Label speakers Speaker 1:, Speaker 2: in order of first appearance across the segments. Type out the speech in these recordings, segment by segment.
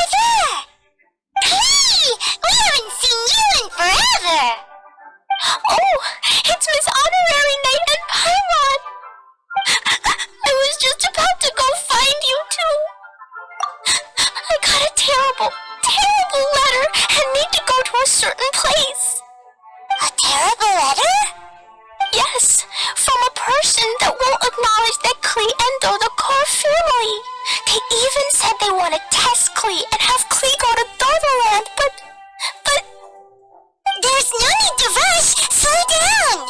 Speaker 1: over there? Hey! We haven't seen you in forever!
Speaker 2: Oh, it's Miss Honorary Knight and Paimon! I was just about to go find you two. I got a terrible letter and need to go to a certain place.
Speaker 1: A terrible letter?
Speaker 2: Yes, from a person that won't acknowledge that Klee and Dodoko are family. They even said they want to test Klee and have Klee go to Dodoland, but...
Speaker 1: There's no need to rush! Slow down!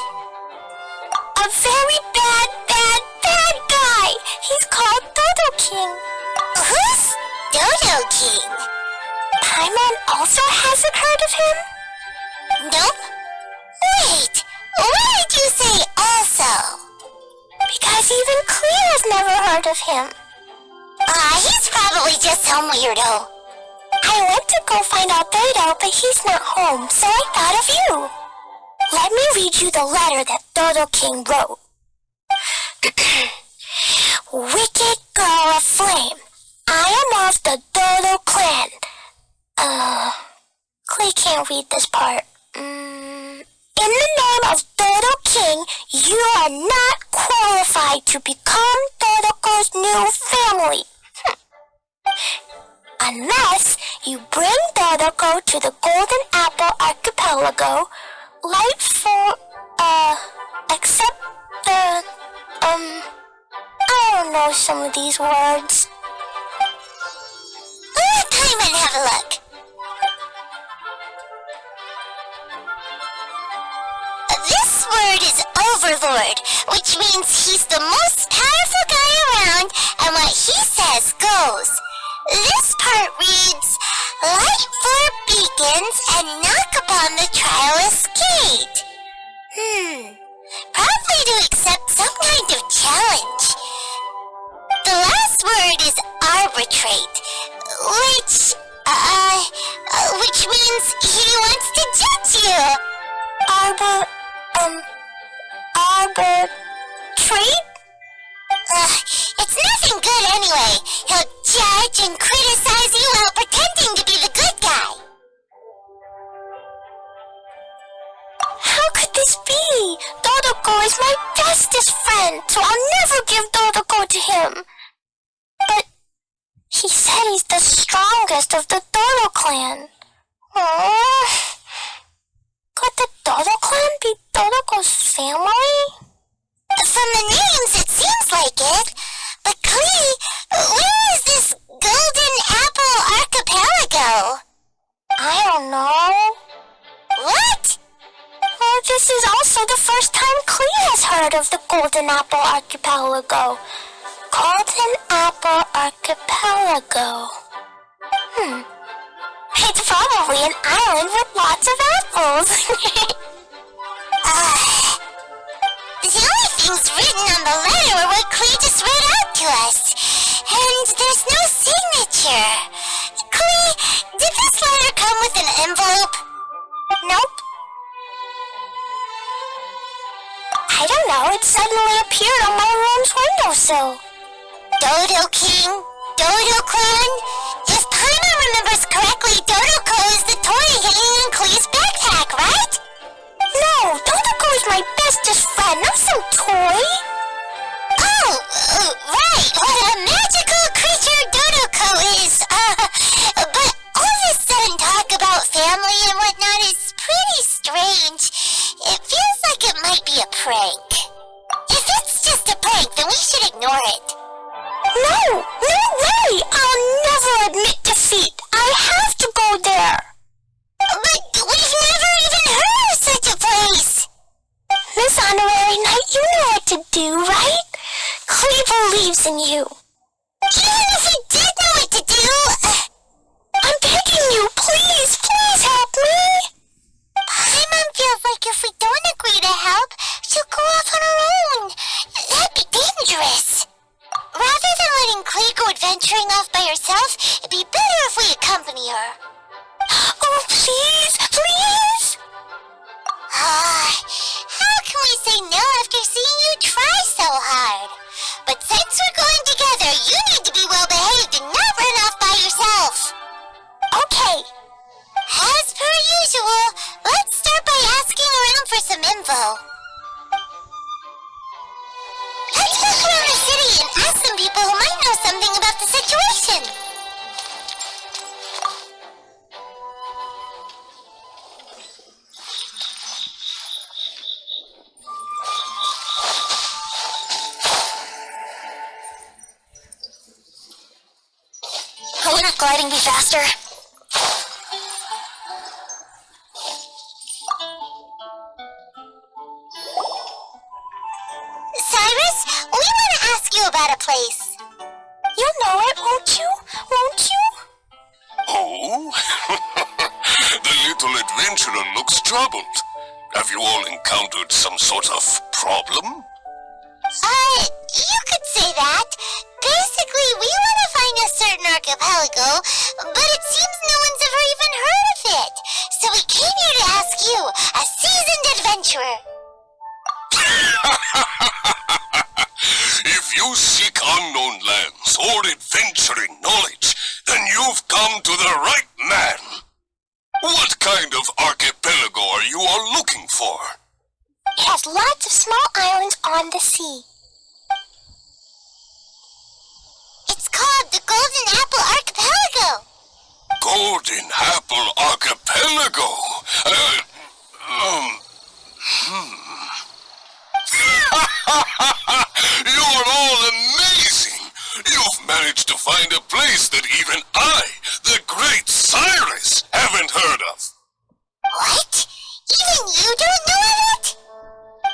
Speaker 2: A very bad guy! He's called Dodo King.
Speaker 1: Who's Dodo King?
Speaker 2: Paimon also hasn't heard of him?
Speaker 1: Nope. Wait, why did you say also?
Speaker 2: Because even Klee has never heard of him.
Speaker 1: He's probably just some weirdo.
Speaker 2: I went to go find Alberto, but he's not home, so I thought of you. Let me read you the letter that Dodo King wrote. Wicked girl of flame, I am of the Dodo clan. Klee can't read this part. In the name of Dodo King, you are not qualified to become Dodoko's new family. Unless you bring Dodoko to the Golden Apple Archipelago, light for, except the, I don't know some of these words.
Speaker 1: Let Paimon have a look. This word is Overlord, which means he's the most powerful guy around, and what he says goes. This part reads, light four beacons and knock upon the trialist gate. Probably to accept some kind of challenge. The last word is arbitrate, which means he wants to judge you.
Speaker 2: Arbitrate?
Speaker 1: It's nothing good anyway. He'll judge and criticize you while pretending to be the good guy.
Speaker 2: How could this be? Dodoko is my bestest friend, so I'll never give Dodoko to him. But he said he's the strongest of the Dodo clan. Could the Dodo clan be Dodoko's family?
Speaker 1: From the names, it seems like it. But Klee, where is this Golden Apple Archipelago?
Speaker 2: I don't know.
Speaker 1: What?
Speaker 2: Well, this is also the first time Klee has heard of the Golden Apple Archipelago. Golden Apple Archipelago. It's probably an island with lots of apples.
Speaker 1: The only things written on the letter are what Klee just read out to us. And there's no signature. Klee, did this letter come with an envelope?
Speaker 2: Nope. I don't know, it suddenly appeared on my room's windowsill.
Speaker 1: Dodo King? Dodo Clan? If Paimon remembers correctly, Dodoko is the toy hanging in Klees' backpack, right?
Speaker 2: No, Dodoko is my bestest friend, not some toy.
Speaker 1: Oh, right, what a magical creature Dodoko is. But all this sudden talk about family and whatnot is pretty strange. It feels like it might be a prank. If it's just a prank, then we should ignore it.
Speaker 2: No way! I'll never admit defeat. I have to go there.
Speaker 1: But we've never even heard of such a place.
Speaker 2: Miss Honorary Knight, you know what to do, right? Klee believes in you.
Speaker 1: Even if we did know what to do...
Speaker 2: I'm begging you, please help me.
Speaker 1: Paimon feels like if we don't agree to help, she'll go off on her own. That'd be dangerous. Rather than letting Klee go adventuring off by herself, it'd be better if we accompany her.
Speaker 2: Oh, please!
Speaker 1: How can we say no after seeing you try so hard? But since we're going together, you need to be well behaved and not run off by yourself. usual, let's start by asking around for some info. Let's walk around the city and ask some people who might know something about the situation.
Speaker 2: Wouldn't gliding be faster?
Speaker 1: Cyrus, we want to ask you about a place.
Speaker 2: You'll know it, won't you? Won't you?
Speaker 3: Oh? The little adventurer looks troubled. Have you all encountered some sort of problem?
Speaker 1: You could say that. Basically, we want to find a certain archipelago, but it seems no one's ever even heard of it. So we came here to ask you, a seasoned adventurer.
Speaker 3: If you seek unknown lands or adventuring knowledge, then you've come to the right man. What kind of archipelago are you all looking for?
Speaker 2: It has lots of small islands on the sea.
Speaker 1: It's called the Golden Apple Archipelago.
Speaker 3: Golden Apple Archipelago? You're all amazing! You've managed to find a place that even I, the great Cyrus, haven't heard of.
Speaker 1: What? Even you don't know of it?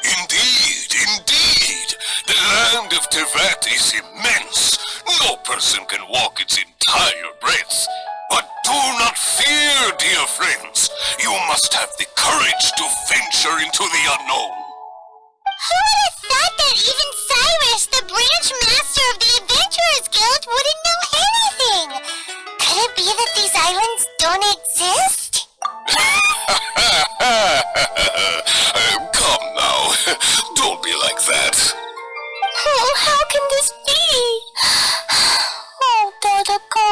Speaker 3: Indeed, indeed. The land of Teyvat is immense. No person can walk its entire breadth. But do not fear, dear friends. You must have the courage to venture into the unknown.
Speaker 1: Who would have thought that even Cyrus, the branch master of the Adventurers Guild, wouldn't know anything? Could it be that these islands don't exist?
Speaker 3: Come now. Don't be like that.
Speaker 2: Oh, how can this be? Oh, Dodoco.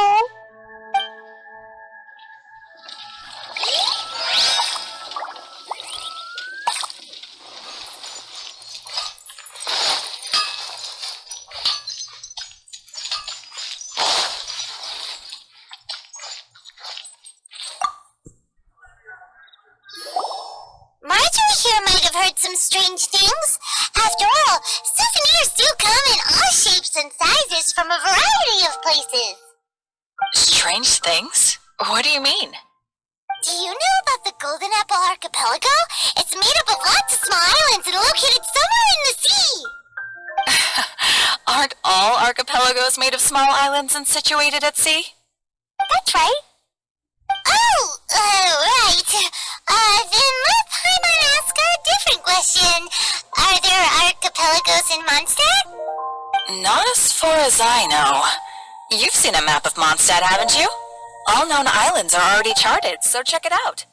Speaker 1: Marjorie here might have heard some strange things. After all, souvenirs do come in all shapes and sizes from a variety of places.
Speaker 4: Strange things? What do you mean?
Speaker 1: Do you know about the Golden Apple Archipelago? It's made up of lots of small islands and located somewhere in the sea.
Speaker 4: Aren't all archipelagos made of small islands and situated at sea?
Speaker 2: That's right.
Speaker 1: Oh, right. Then let Paimon ask a different question. Are there archipelagos in Mondstadt?
Speaker 4: Not as far as I know. You've seen a map of Mondstadt, haven't you? All known islands are already charted, so check it out.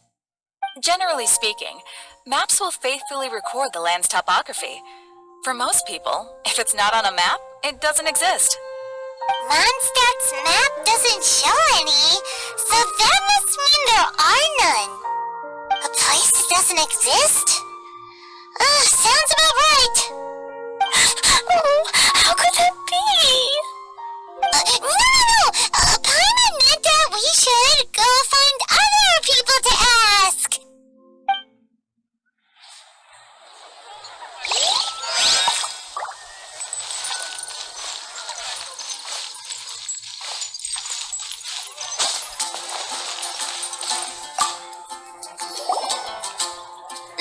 Speaker 4: Generally speaking, maps will faithfully record the land's topography. For most people, if it's not on a map, it doesn't exist.
Speaker 1: Mondstadt's map doesn't show any, so that must mean there are none. A place that doesn't exist? Sounds about right.
Speaker 2: Oh, how could that be?
Speaker 1: No! Paimon meant that we should go find other people to ask.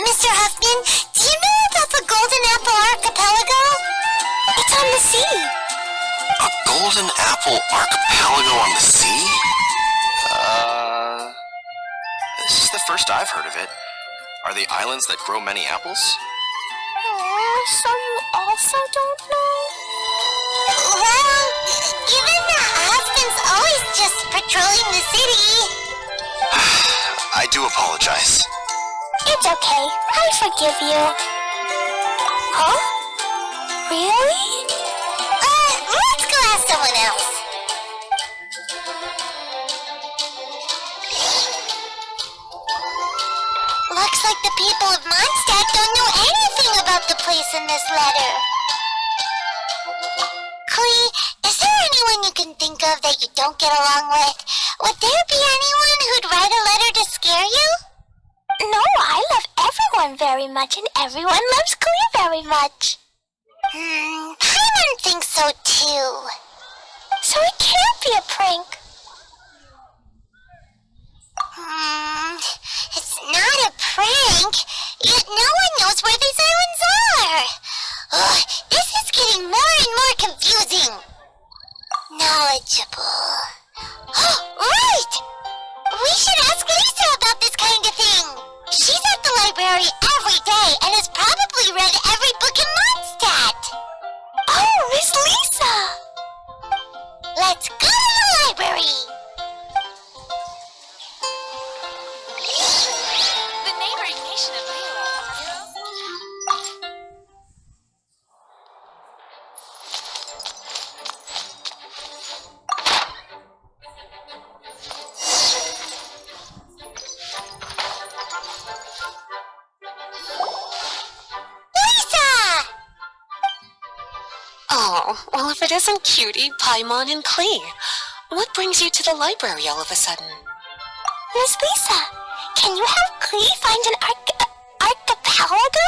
Speaker 1: Mr. Huffman, do you know about the Golden Apple Archipelago?
Speaker 2: It's on the sea.
Speaker 5: A golden apple archipelago on the sea? This is the first I've heard of it. Are they islands that grow many apples?
Speaker 2: Oh, so you also don't know?
Speaker 1: Well, given that Huffman's always just patrolling the city.
Speaker 5: I do apologize.
Speaker 2: It's okay. I forgive you. Huh? Really?
Speaker 1: Let's go ask someone else. like the people of Mondstadt don't know anything about the place in this letter. Klee, is there anyone you can think of that you don't get along with? Would there be anyone who'd write a letter to scare you?
Speaker 2: No, I love everyone very much, and everyone loves Klee very much.
Speaker 1: Paimon thinks so too.
Speaker 2: So it can't be a prank.
Speaker 1: It's not a prank, yet no one knows where these islands are. Ugh, this is getting more and more confusing. Knowledgeable. Right! We should ask Lisa about this kind of thing. She's at the library every day and has probably read every book in Mondstadt.
Speaker 2: Oh, Miss Lisa!
Speaker 1: Let's go to the library.
Speaker 4: The neighboring nation of Leo.
Speaker 1: Lisa!
Speaker 6: Oh, well, if it isn't Cutie, Paimon, and Klee. What brings you to the library all of a sudden?
Speaker 2: Miss Lisa, can you have Klee find an archipelago?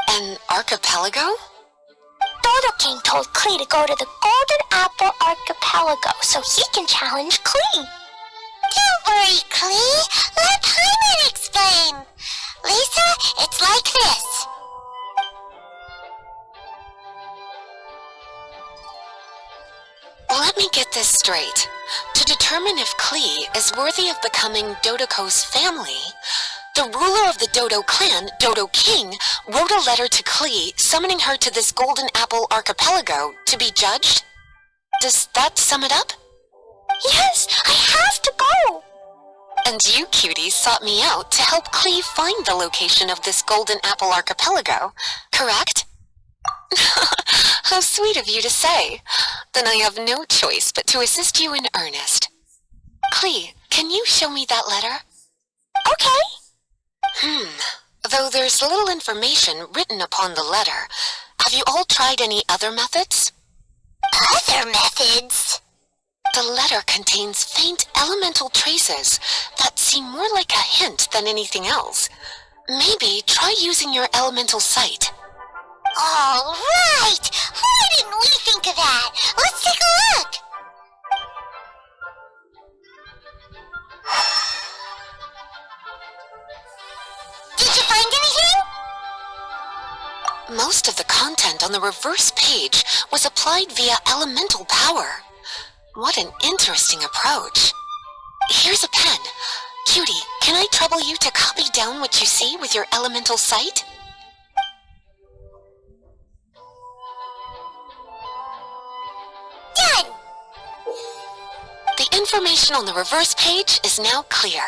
Speaker 6: An archipelago?
Speaker 2: Dodo King told Klee to go to the Golden Apple Archipelago so he can challenge Klee.
Speaker 1: Don't worry, Klee. Let Paimon explain. Lisa, it's like this.
Speaker 6: Let me get this straight. To determine if Klee is worthy of becoming Dodoko's family, the ruler of the Dodo clan, Dodo King, wrote a letter to Klee summoning her to this Golden Apple Archipelago to be judged? Does that sum it up?
Speaker 2: Yes, I have to go.
Speaker 6: And you, Cutie, sought me out to help Klee find the location of this Golden Apple Archipelago, correct? How sweet of you to say. Then I have no choice but to assist you in earnest. Klee, can you show me that letter?
Speaker 2: Okay.
Speaker 6: Though there's little information written upon the letter, have you all tried any other methods?
Speaker 1: Other methods?
Speaker 6: The letter contains faint elemental traces that seem more like a hint than anything else. Maybe try using your elemental sight.
Speaker 1: All right! Why didn't we think of that? Let's take a look! Did you find anything?
Speaker 6: Most of the content on the reverse page was applied via elemental power. What an interesting approach. Here's a pen. Cutie, can I trouble you to copy down what you see with your elemental sight?
Speaker 1: Done!
Speaker 6: The information on the reverse page is now clear.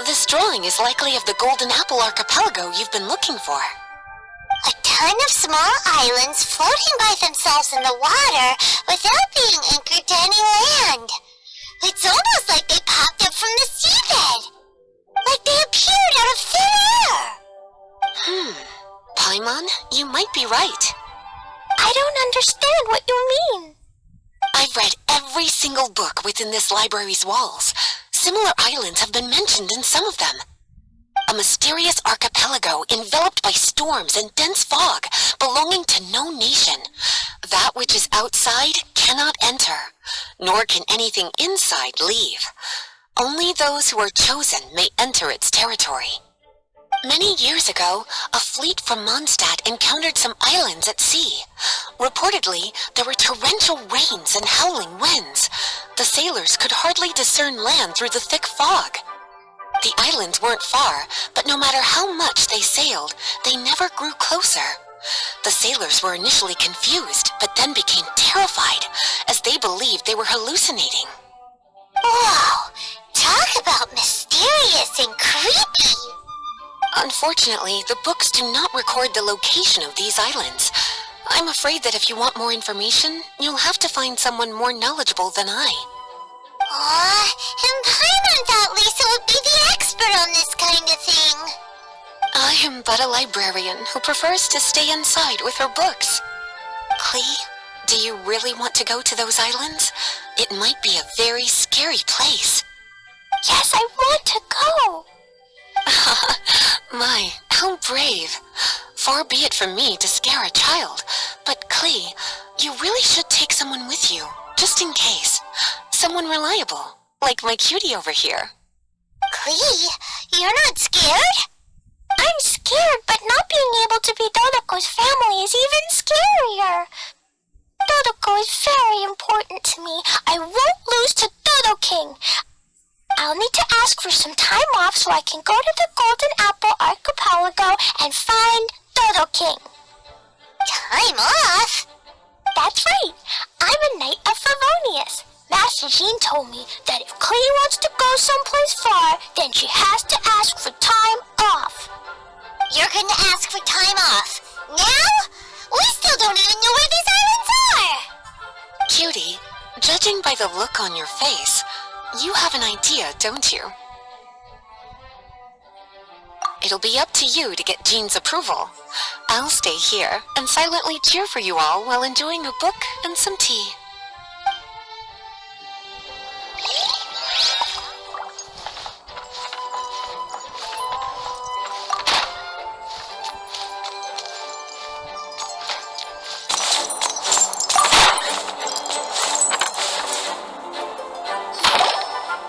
Speaker 6: This drawing is likely of the Golden Apple Archipelago you've been looking for.
Speaker 1: A ton of small islands floating by themselves in the water without being anchored to any land. It's almost like they popped up from the seabed. Like they appeared out of thin air.
Speaker 6: Paimon, you might be right.
Speaker 2: I don't understand what you mean.
Speaker 6: I've read every single book within this library's walls. Similar islands have been mentioned in some of them. A mysterious archipelago enveloped by storms and dense fog, belonging to no nation. That which is outside cannot enter, nor can anything inside leave. Only those who are chosen may enter its territory. Many years ago, a fleet from Mondstadt encountered some islands at sea. Reportedly, there were torrential rains and howling winds. The sailors could hardly discern land through the thick fog. The islands weren't far, but no matter how much they sailed, they never grew closer. The sailors were initially confused, but then became terrified, as they believed they were hallucinating.
Speaker 1: Whoa! Talk about mysterious and creepy!
Speaker 6: Unfortunately, the books do not record the location of these islands. I'm afraid that if you want more information, you'll have to find someone more knowledgeable than I.
Speaker 1: Aw, and Paimon thought Lisa would be the expert on this kind of thing.
Speaker 6: I am but a librarian who prefers to stay inside with her books. Klee, do you really want to go to those islands? It might be a very scary place.
Speaker 2: Yes, I want to go.
Speaker 6: My, how brave. Far be it from me to scare a child, but Klee, you really should take someone with you, just in case. Someone reliable, like my cutie over here.
Speaker 1: Klee, you're not scared?
Speaker 2: I'm scared, but not being able to be Dodoko's family is even scarier. Dodoko is very important to me. I won't lose to Dodo King. I'll need to ask for some time off so I can go to the Golden Apple Archipelago and find Dodo King.
Speaker 1: Time off?
Speaker 2: That's right. I'm a Knight of Favonius. Master Jean told me that if Klee wants to go someplace far, then she has to ask for time off.
Speaker 1: You're gonna ask for time off? Now? We still don't even know where these islands are!
Speaker 6: Cutie, judging by the look on your face, you have an idea, don't you? It'll be up to you to get Jean's approval. I'll stay here and silently cheer for you all while enjoying a book and some tea.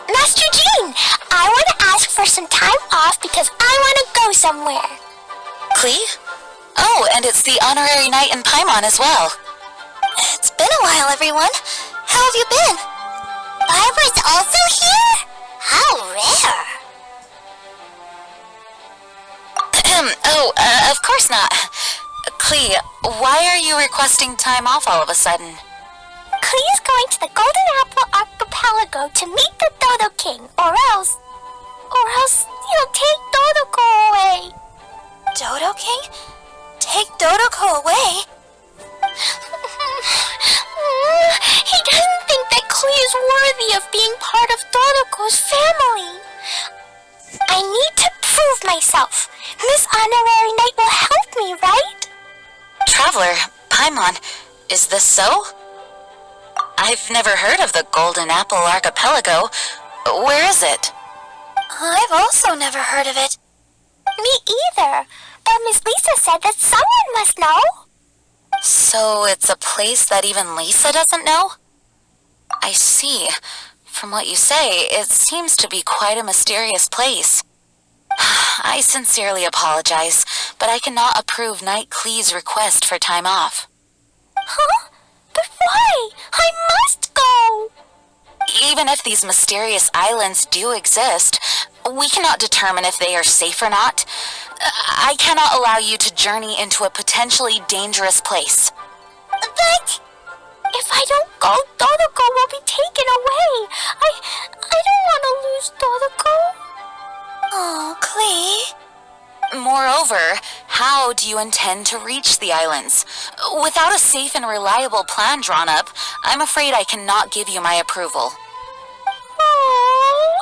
Speaker 2: Master Jean, I want to ask for some time off because I want to go somewhere.
Speaker 4: Klee? Oh, and it's the honorary knight in Paimon as well.
Speaker 2: It's been a while, everyone. How have you been?
Speaker 1: Barbara's also here? How rare!
Speaker 4: Of course not. Klee, why are you requesting time off all of a sudden?
Speaker 2: Klees going to the Golden Apple Archipelago to meet the Dodo King, or else he'll take Dodoko away.
Speaker 4: Dodo King? Take Dodoko away?
Speaker 2: He doesn't think that Klee is worthy of being part of Dodoko's family. I need to prove myself. Miss Honorary Knight will help me, right?
Speaker 4: Traveler, Paimon, is this so? I've never heard of the Golden Apple Archipelago. Where is it?
Speaker 2: I've also never heard of it. Me either. But Miss Lisa said that someone must know.
Speaker 4: So it's a place that even Lisa doesn't know? I see. From what you say, it seems to be quite a mysterious place. I sincerely apologize, but I cannot approve Knight Klees' request for time off.
Speaker 2: Huh? But why? I must go!
Speaker 4: Even if these mysterious islands do exist, we cannot determine if they are safe or not. I cannot allow you to journey into a potentially dangerous place.
Speaker 2: But if I don't go, Dodoko will be taken away. I don't want to lose Dodoko. Oh, Klee.
Speaker 4: Moreover, how do you intend to reach the islands? Without a safe and reliable plan drawn up, I'm afraid I cannot give you my approval.
Speaker 2: Oh,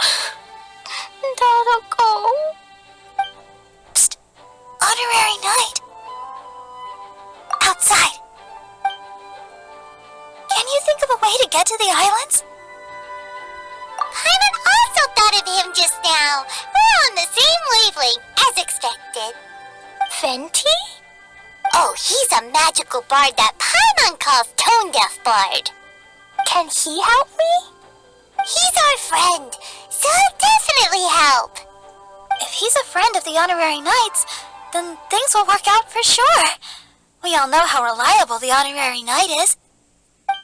Speaker 2: Dodoko.
Speaker 1: Psst. Honorary Knight. Outside. Can you think of a way to get to the islands? Paimon also thought of him just now. We're on the same wavelength, as expected.
Speaker 2: Fenty?
Speaker 1: Oh, he's a magical bard that Paimon calls Tone Deaf Bard.
Speaker 2: Can he help me?
Speaker 1: He's our friend, so he'll definitely help.
Speaker 2: If he's a friend of the Honorary Knights, then things will work out for sure. We all know how reliable the Honorary Knight is.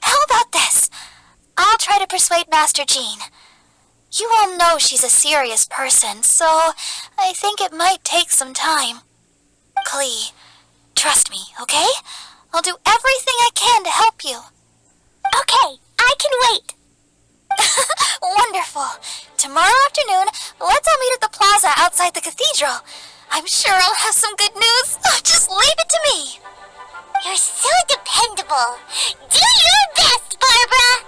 Speaker 2: How about this? I'll try to persuade Master Jean. You all know she's a serious person, so I think it might take some time. Klee, trust me, okay? I'll do everything I can to help you. Okay, I can wait. Wonderful. Tomorrow afternoon, let's all meet at the plaza outside the cathedral. I'm sure I'll have some good news. Just leave it to me.
Speaker 1: You're so dependable. Do your best, Barbara!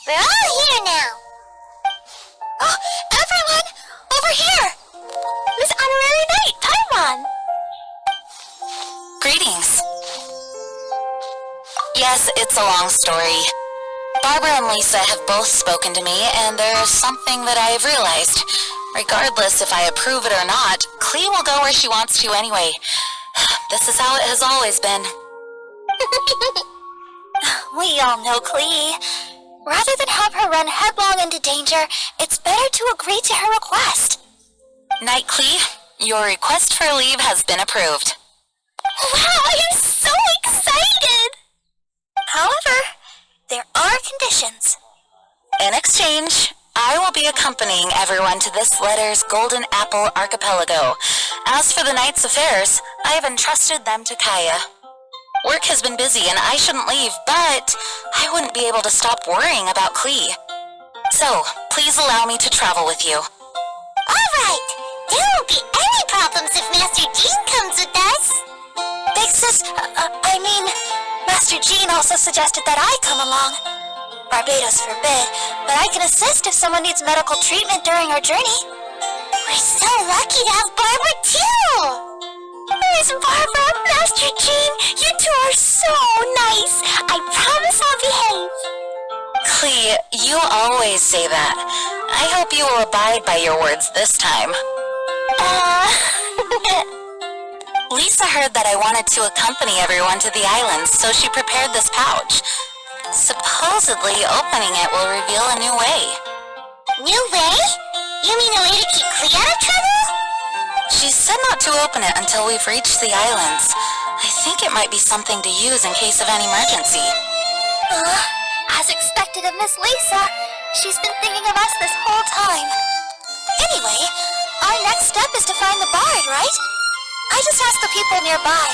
Speaker 1: We're all here now.
Speaker 2: Oh, everyone! Over here! Miss Honorary Knight, Paimon!
Speaker 4: Greetings. Yes, it's a long story. Barbara and Lisa have both spoken to me, and there's something that I have realized. Regardless if I approve it or not, Klee will go where she wants to anyway. This is how it has always been.
Speaker 2: We all know Klee. Rather than have her run headlong into danger, it's better to agree to her request.
Speaker 4: Knight Klee, your request for leave has been approved.
Speaker 2: Wow, I am so excited! However, there are conditions.
Speaker 4: In exchange, I will be accompanying everyone to this letter's Golden Apple Archipelago. As for the Knight's affairs, I have entrusted them to Kaya. Work has been busy and I shouldn't leave, but I wouldn't be able to stop worrying about Klee. So, please allow me to travel with you.
Speaker 1: Alright, there won't be any problems if Master Jean comes with us.
Speaker 2: Big Sis, Master Jean also suggested that I come along. Barbados forbid, but I can assist if someone needs medical treatment during our journey.
Speaker 1: We're so lucky to have Barbara too.
Speaker 2: Miss Barbara, Master Jean, you two are so nice. I promise I'll behave.
Speaker 4: Klee, you always say that. I hope you will abide by your words this time. Lisa heard that I wanted to accompany everyone to the islands, so she prepared this pouch. Supposedly, opening it will reveal a new way.
Speaker 1: New way? You mean a way to keep Klee out of trouble?
Speaker 4: She said not to open it until we've reached the islands. I think it might be something to use in case of an emergency.
Speaker 2: As expected of Miss Lisa, she's been thinking of us this whole time. Anyway, our next step is to find the bard, right? I just asked the people nearby.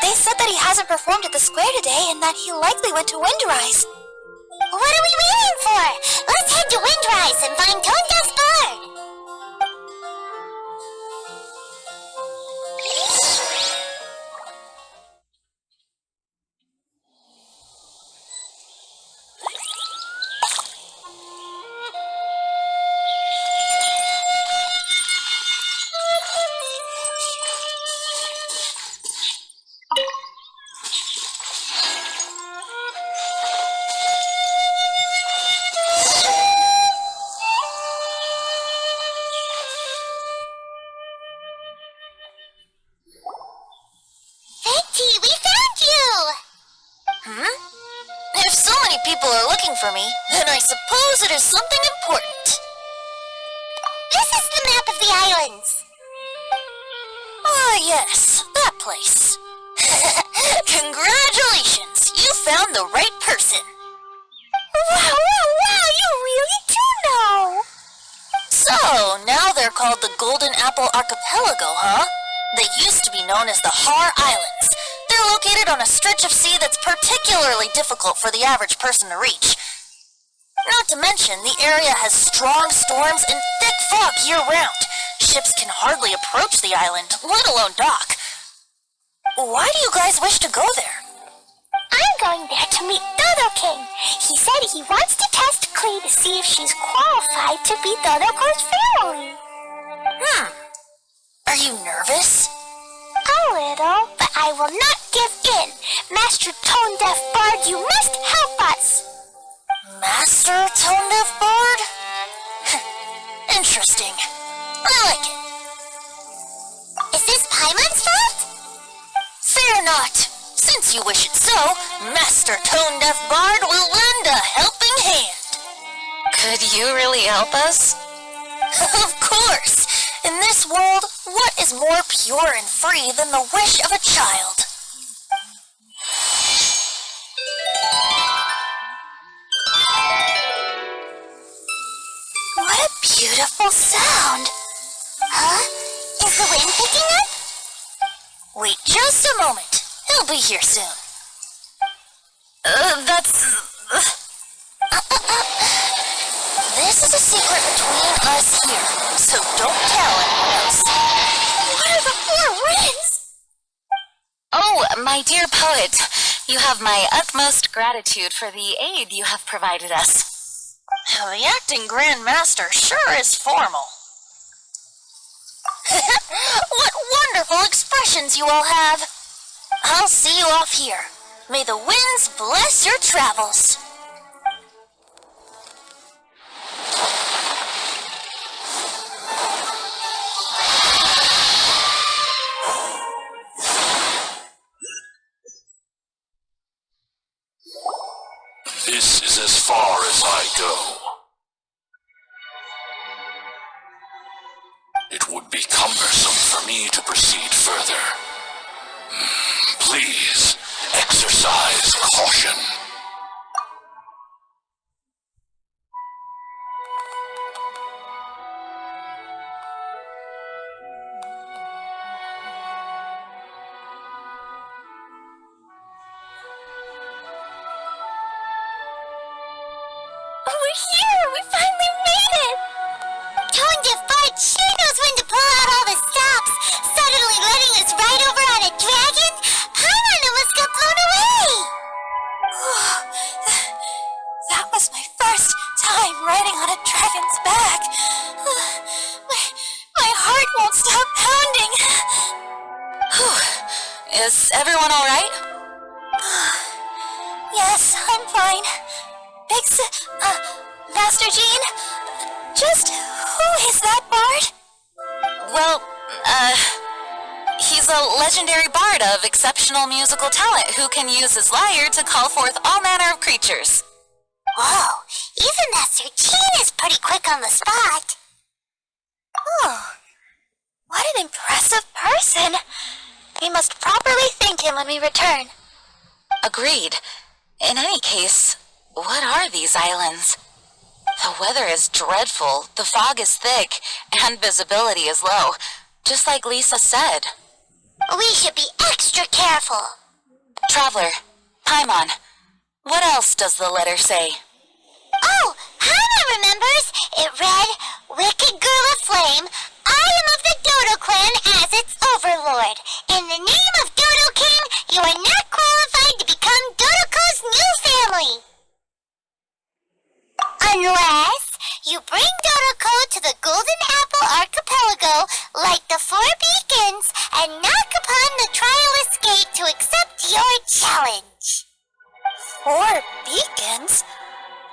Speaker 2: They said that he hasn't performed at the square today and that he likely went to Windrise.
Speaker 1: What are we waiting for? Let's head to Windrise and find Tone Deaf's bard.
Speaker 2: People are looking for me, then I suppose it is something important.
Speaker 1: This is the map of the islands.
Speaker 2: Ah, yes, that place. Congratulations, you found the right person. Wow, you really do know. So, now they're called the Golden Apple Archipelago, huh? They used to be known as the Har Islands. They're located on a stretch of sea that's particularly difficult for the average person to reach. Not to mention, the area has strong storms and thick fog year-round. Ships can hardly approach the island, let alone dock. Why do you guys wish to go there?
Speaker 1: I'm going there to meet Dodo King. He said he wants to test Klee to see if she's qualified to be Dodo's family.
Speaker 2: Are you nervous?
Speaker 1: A little, but I will not give in. Master Tone Deaf Bard, you must help us.
Speaker 2: Master Tone Deaf Bard? Interesting. I like it.
Speaker 1: Is this Paimon's fault?
Speaker 2: Fear not. Since you wish it so, Master Tone Deaf Bard will lend a helping hand.
Speaker 4: Could you really help us?
Speaker 2: Of course. In this world, what is more pure and free than the wish of a child? What a beautiful sound!
Speaker 1: Huh? Is the wind picking up?
Speaker 2: Wait just a moment. He'll be here soon. This is a secret between us here, so don't tell anyone else. What are the four winds?
Speaker 4: Oh, my dear poet, you have my utmost gratitude for the aid you have provided us.
Speaker 2: The acting Grand Master sure is formal. What wonderful expressions you all have. I'll see you off here. May the winds bless your travels.
Speaker 3: This is as far as I go. It would be cumbersome for me to proceed further. Please, exercise caution.
Speaker 2: We're here! We finally made it!
Speaker 1: Tone Defiant sure knows when to pull out all the stops. Suddenly letting us ride over on a dragon? Paimon almost got blown away!
Speaker 2: That was my first time riding on a dragon's back. My heart won't stop pounding.
Speaker 4: Is everyone alright?
Speaker 2: Yes, I'm fine. Master Jean? Just who is that bard?
Speaker 4: Well, he's a legendary bard of exceptional musical talent who can use his lyre to call forth all manner of creatures.
Speaker 1: Whoa, even Master Jean is pretty quick on the spot.
Speaker 2: Oh, what an impressive person. We must properly thank him when we return.
Speaker 4: Agreed. In any case, what are these islands? The weather is dreadful, the fog is thick, and visibility is low, just like Lisa said.
Speaker 1: We should be extra careful.
Speaker 4: Traveler, Paimon, what else does the letter say?
Speaker 1: Oh, Paimon remembers. It read, Wicked Girl of Flame, I am of the Dodo clan as its overlord. In the name of Dodo King, you are not qualified to become Dodoko's new family. Unless you bring Dodoko to the Golden Apple Archipelago like the Four Beacons and knock upon the Trialist Gate to accept your challenge.
Speaker 2: 4 beacons?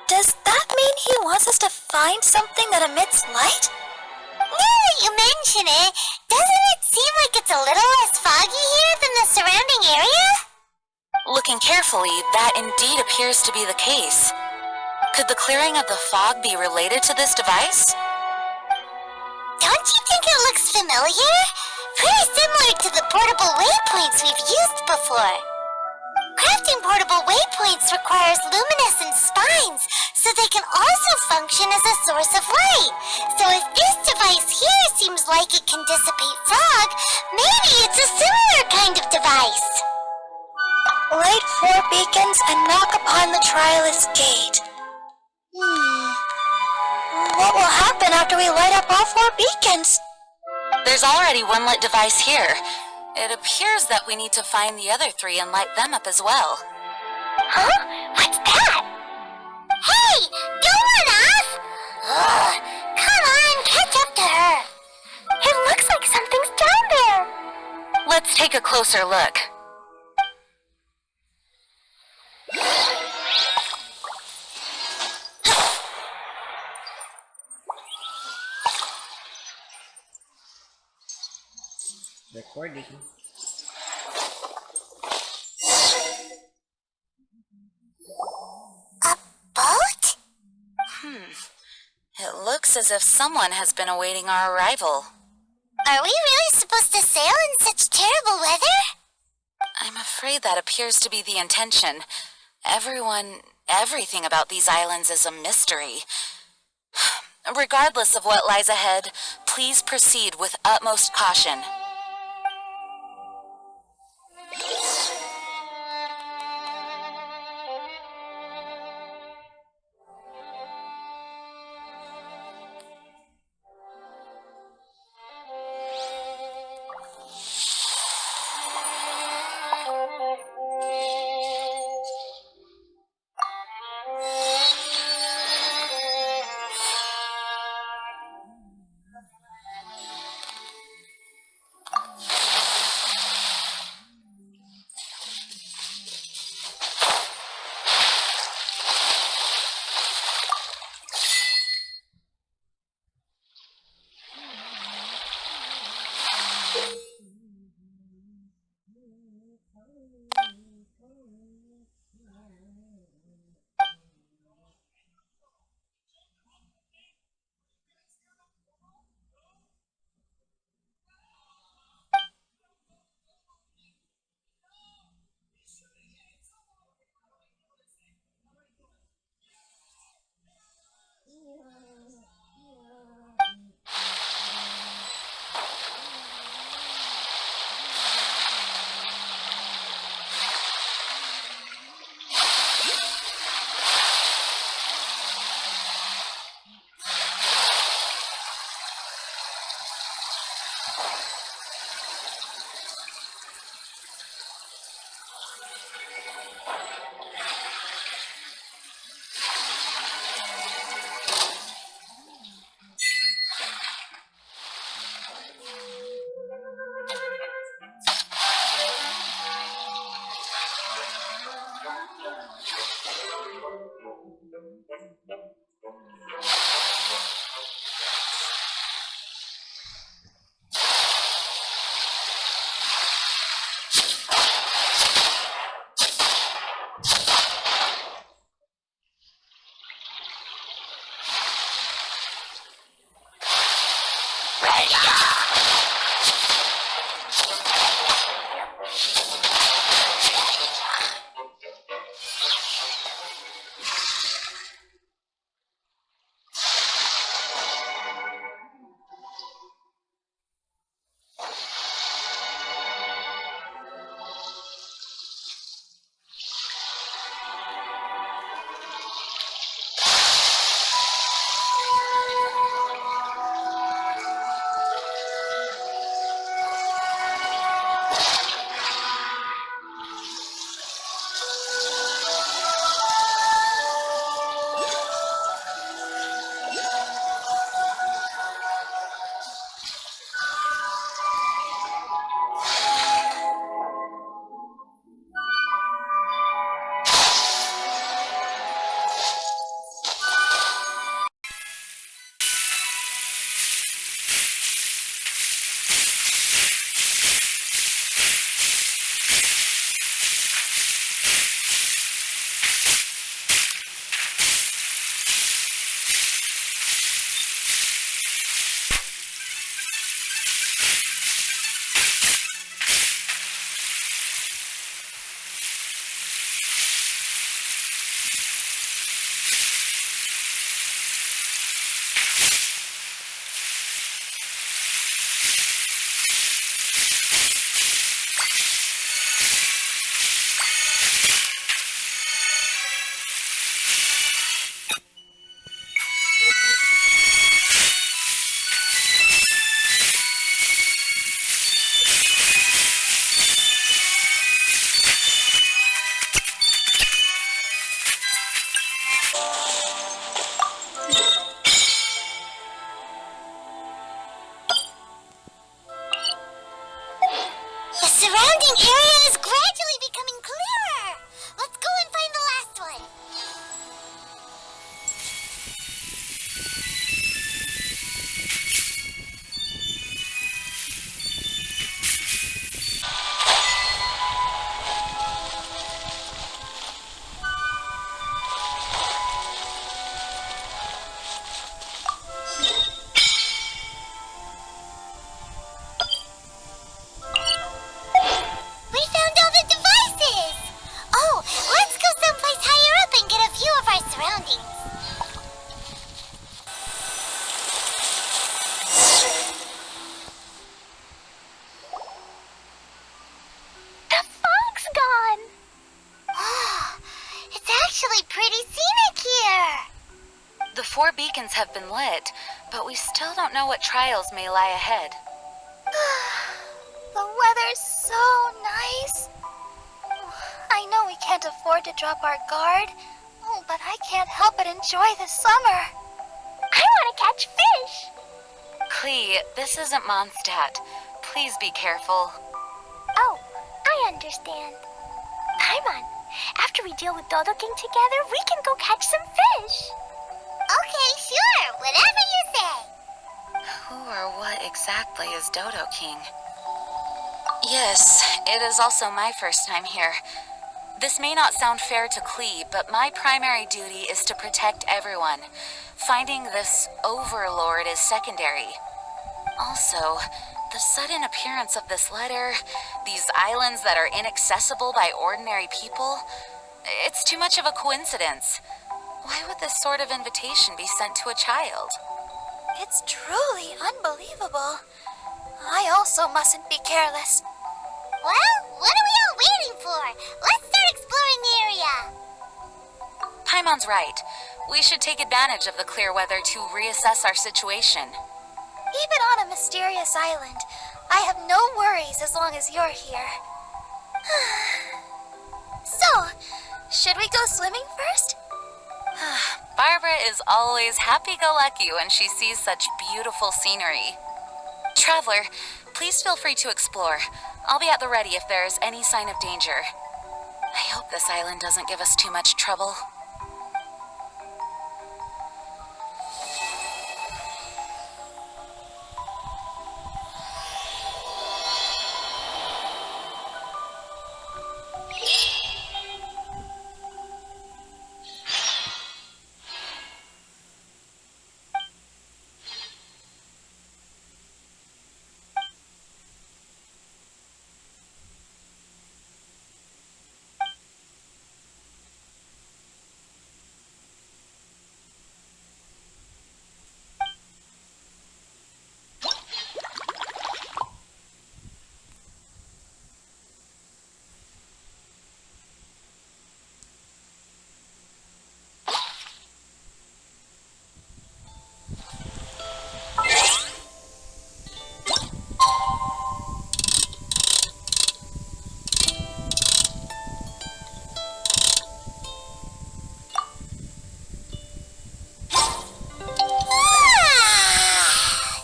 Speaker 2: Does that mean he wants us to find something that emits light?
Speaker 1: Now that you mention it, doesn't it seem like it's a little less foggy here than the surrounding area?
Speaker 4: Looking carefully, that indeed appears to be the case. Could the clearing of the fog be related to this device?
Speaker 1: Don't you think it looks familiar? Pretty similar to the portable waypoints we've used before. Crafting portable waypoints requires luminescent spines, so they can also function as a source of light. So if this device here seems like it can dissipate fog, maybe it's a similar kind of device.
Speaker 2: Light 4 beacons and knock upon the Trialist Gate. What will happen after we light up all 4 beacons?
Speaker 4: There's already one lit device here. It appears that we need to find the other 3 and light them up as well.
Speaker 1: Huh? What's that? Hey! Don't run off! Ugh, come on, catch up to her.
Speaker 2: It looks like something's down there.
Speaker 4: Let's take a closer look.
Speaker 7: Recording.
Speaker 1: A boat?
Speaker 4: It looks as if someone has been awaiting our arrival.
Speaker 1: Are we really supposed to sail in such terrible weather?
Speaker 4: I'm afraid that appears to be the intention. Everything about these islands is a mystery. Regardless of what lies ahead, please proceed with utmost caution.
Speaker 1: The surrounding area is gradually becoming clearer. Let's go and find the last one. We found all the devices! Oh, let's go someplace higher up and get a view of our surroundings.
Speaker 2: The fog's gone.
Speaker 1: Ah, it's actually pretty scenic here.
Speaker 4: The 4 beacons have been lit, but we still don't know what trials may lie ahead.
Speaker 2: The weather's so nice. I know we can't afford to drop our guard, but I can't help but enjoy the summer. I want to catch fish.
Speaker 4: Klee, this isn't Mondstadt. Please be careful.
Speaker 2: Oh, I understand. Paimon, after we deal with Dodo King together, we can go catch some fish.
Speaker 1: Okay, sure, whatever you say.
Speaker 4: Who or what exactly is Dodo King? Yes, it is also my first time here. This may not sound fair to Klee, but my primary duty is to protect everyone. Finding this overlord is secondary. Also, the sudden appearance of this letter, these islands that are inaccessible by ordinary people, it's too much of a coincidence. Why would this sort of invitation be sent to a child?
Speaker 2: It's truly unbelievable. I also mustn't be careless.
Speaker 1: Well, what are we all waiting for? Let's start exploring the area.
Speaker 4: Paimon's right. We should take advantage of the clear weather to reassess our situation.
Speaker 2: Even on a mysterious island, I have no worries as long as you're here. So, should we go swimming first?
Speaker 4: Barbara is always happy-go-lucky when she sees such beautiful scenery. Traveler, please feel free to explore. I'll be at the ready if there is any sign of danger. I hope this island doesn't give us too much trouble.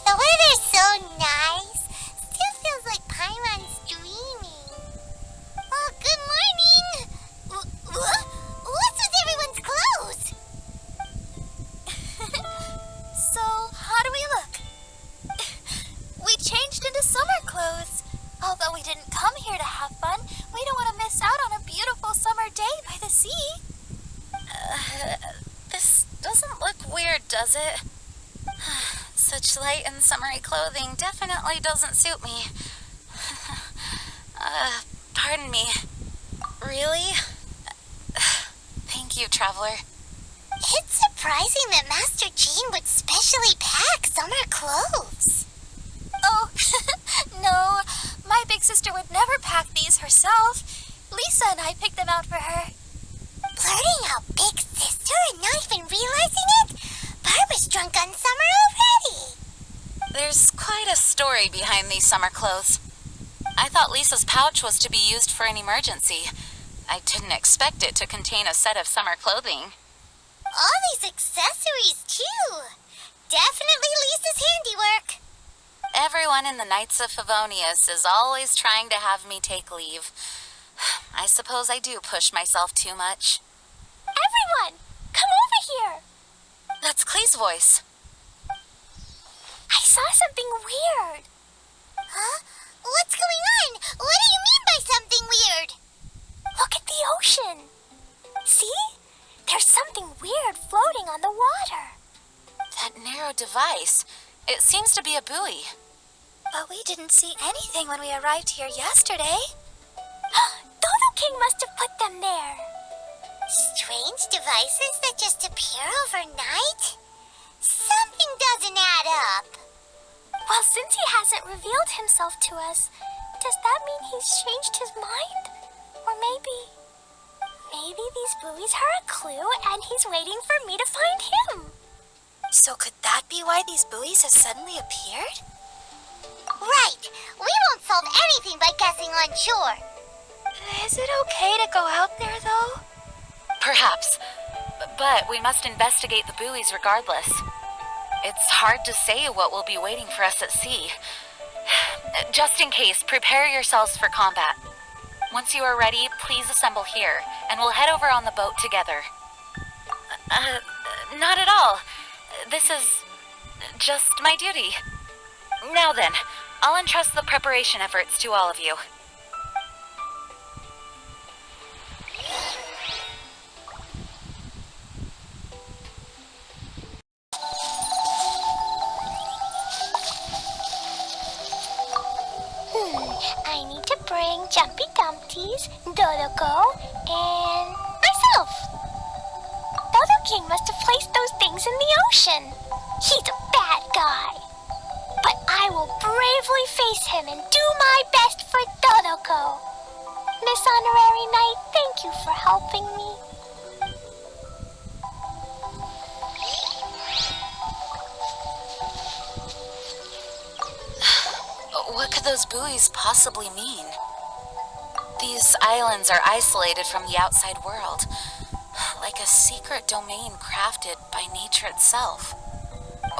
Speaker 1: The weather's so nice. Still feels like Paimon's dreaming. Oh, good morning. What's with everyone's clothes?
Speaker 2: So, how do we look? We changed into summer clothes. Although we didn't come here to have fun, we don't want to miss out on a beautiful summer day by the sea. This doesn't look weird, does it? Such light and summery clothing definitely doesn't suit me. Pardon me. Really? Thank you, Traveler.
Speaker 1: It's surprising that Master Jean would specially pack summer clothes.
Speaker 2: Oh, no. My big sister would never pack these herself. Lisa and I picked them out for her.
Speaker 1: Blurting out big sister and not even realizing it? Barbara's drunk on summer already.
Speaker 4: There's quite a story behind these summer clothes. I thought Lisa's pouch was to be used for an emergency. I didn't expect it to contain a set of summer clothing.
Speaker 1: All these accessories, too. Definitely Lisa's handiwork.
Speaker 4: Everyone in the Knights of Favonius is always trying to have me take leave. I suppose I do push myself too much.
Speaker 2: Everyone, come over here.
Speaker 4: That's Klees' voice.
Speaker 2: I saw something weird.
Speaker 1: Huh? What's going on? What do you mean by something weird?
Speaker 2: Look at the ocean. See? There's something weird floating on the water.
Speaker 4: That narrow device. It seems to be a buoy.
Speaker 2: But we didn't see anything when we arrived here yesterday. Dodo King must have put them there.
Speaker 1: Strange devices that just appear overnight? Something doesn't add up.
Speaker 2: Well, since he hasn't revealed himself to us, does that mean he's changed his mind? Or maybe these buoys are a clue and he's waiting for me to find him. So could that be why these buoys have suddenly appeared?
Speaker 1: Right. We won't solve anything by guessing on shore.
Speaker 2: Is it okay to go out there, though?
Speaker 4: Perhaps. But we must investigate the buoys regardless. It's hard to say what will be waiting for us at sea. Just in case, prepare yourselves for combat. Once you are ready, please assemble here, and we'll head over on the boat together. Not at all. This is just my duty. Now then, I'll entrust the preparation efforts to all of you.
Speaker 2: I need to bring Jumpy Dumpties, Dodoko, and myself. Dodo King must have placed those things in the ocean. He's a bad guy. But I will bravely face him and do my best for Dodoko. Miss Honorary Knight, thank you for helping me.
Speaker 4: What could those buoys possibly mean? These islands are isolated from the outside world, like a secret domain crafted by nature itself.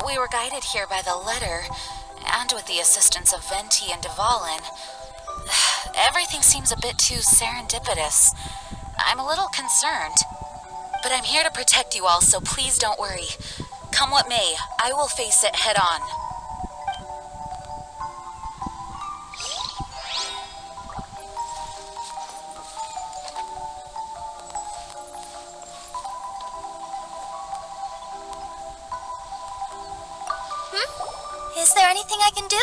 Speaker 4: We were guided here by the letter, and with the assistance of Venti and Dvalin. Everything seems a bit too serendipitous. I'm a little concerned. But I'm here to protect you all, so please don't worry. Come what may, I will face it head on.
Speaker 2: Is there anything I can do?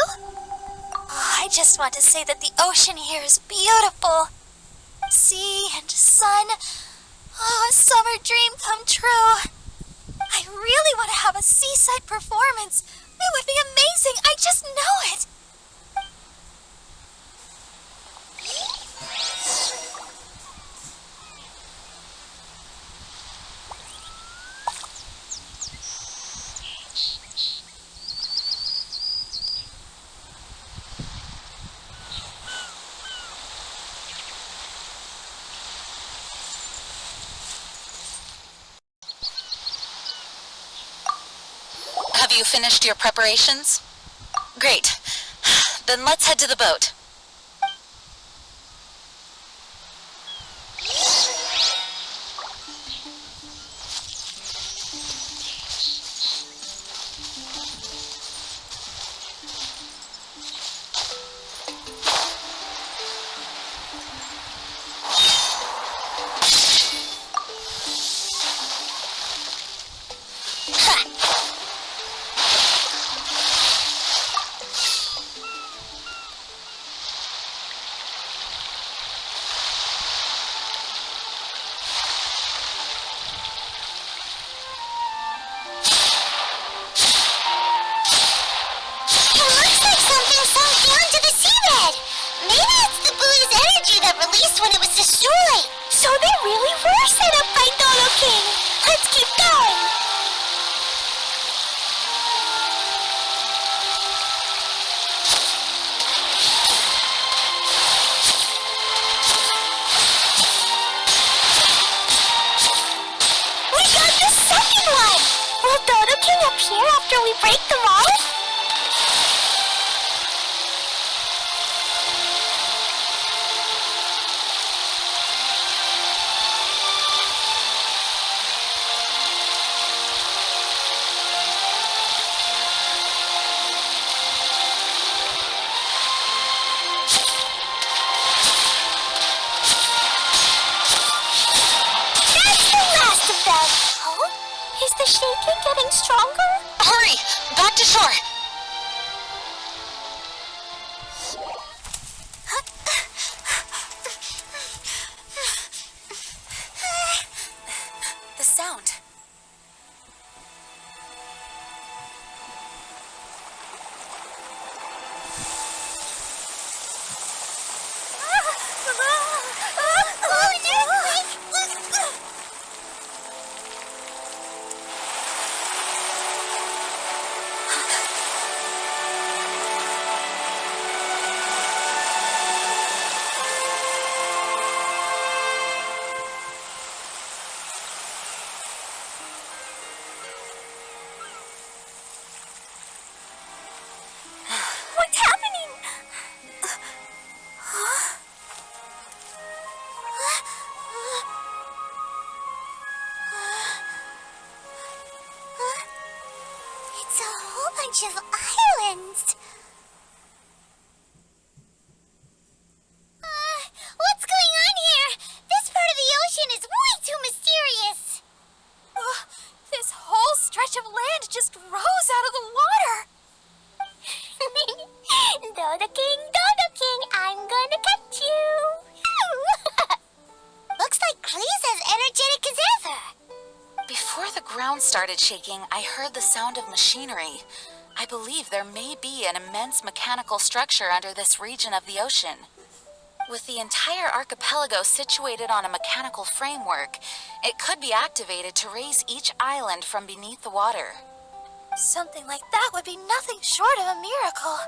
Speaker 2: I just want to say that the ocean here is beautiful. Sea and sun. Oh, a summer dream come true. I really want to have a seaside performance. It would be amazing. I just know it.
Speaker 4: Have you finished your preparations? Great. Then let's head to the boat.
Speaker 2: So they really were set up by Dodo King. Let's keep going. We got the second one. Will Dodo King appear after we break the wall? Is the shaking getting stronger?
Speaker 6: Hurry! Back to shore!
Speaker 4: The sound.
Speaker 2: What's happening? It's a whole bunch of islands. What's going on here? This part of the ocean is way too mysterious. This whole stretch of land just rose out of the water. Dodo King, I'm gonna catch you. Looks like Klees as energetic as ever.
Speaker 4: Before the ground started shaking, I heard the sound of machinery. I believe there may be an immense mechanical structure under this region of the ocean. With the entire archipelago situated on a mechanical framework, it could be activated to raise each island from beneath the water.
Speaker 2: Something like that would be nothing short of a miracle.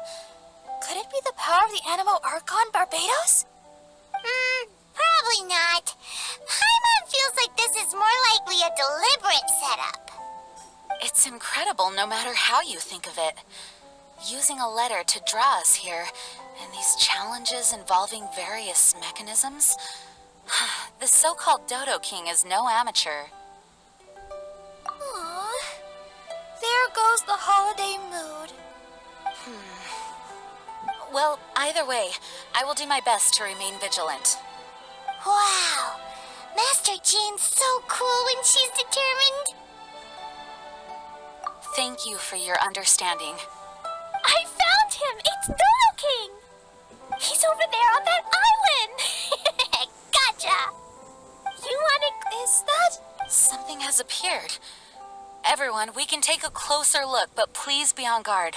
Speaker 2: Could it be the power of the Animo Archon Barbados?
Speaker 1: Probably not. Paimon feels like this is more likely a deliberate setup.
Speaker 4: It's incredible no matter how you think of it. Using a letter to draw us here, and these challenges involving various mechanisms, The so-called Dodo King is no amateur.
Speaker 2: Aww. There goes the holiday mood.
Speaker 4: Well, either way, I will do my best to remain vigilant.
Speaker 1: Wow. Master Jean's so cool when she's determined.
Speaker 4: Thank you for your understanding.
Speaker 2: I found him! It's Dodo King! He's over there on that island! Gotcha! You wanna... Is that...
Speaker 4: Something has appeared. Everyone, we can take a closer look, but please be on guard.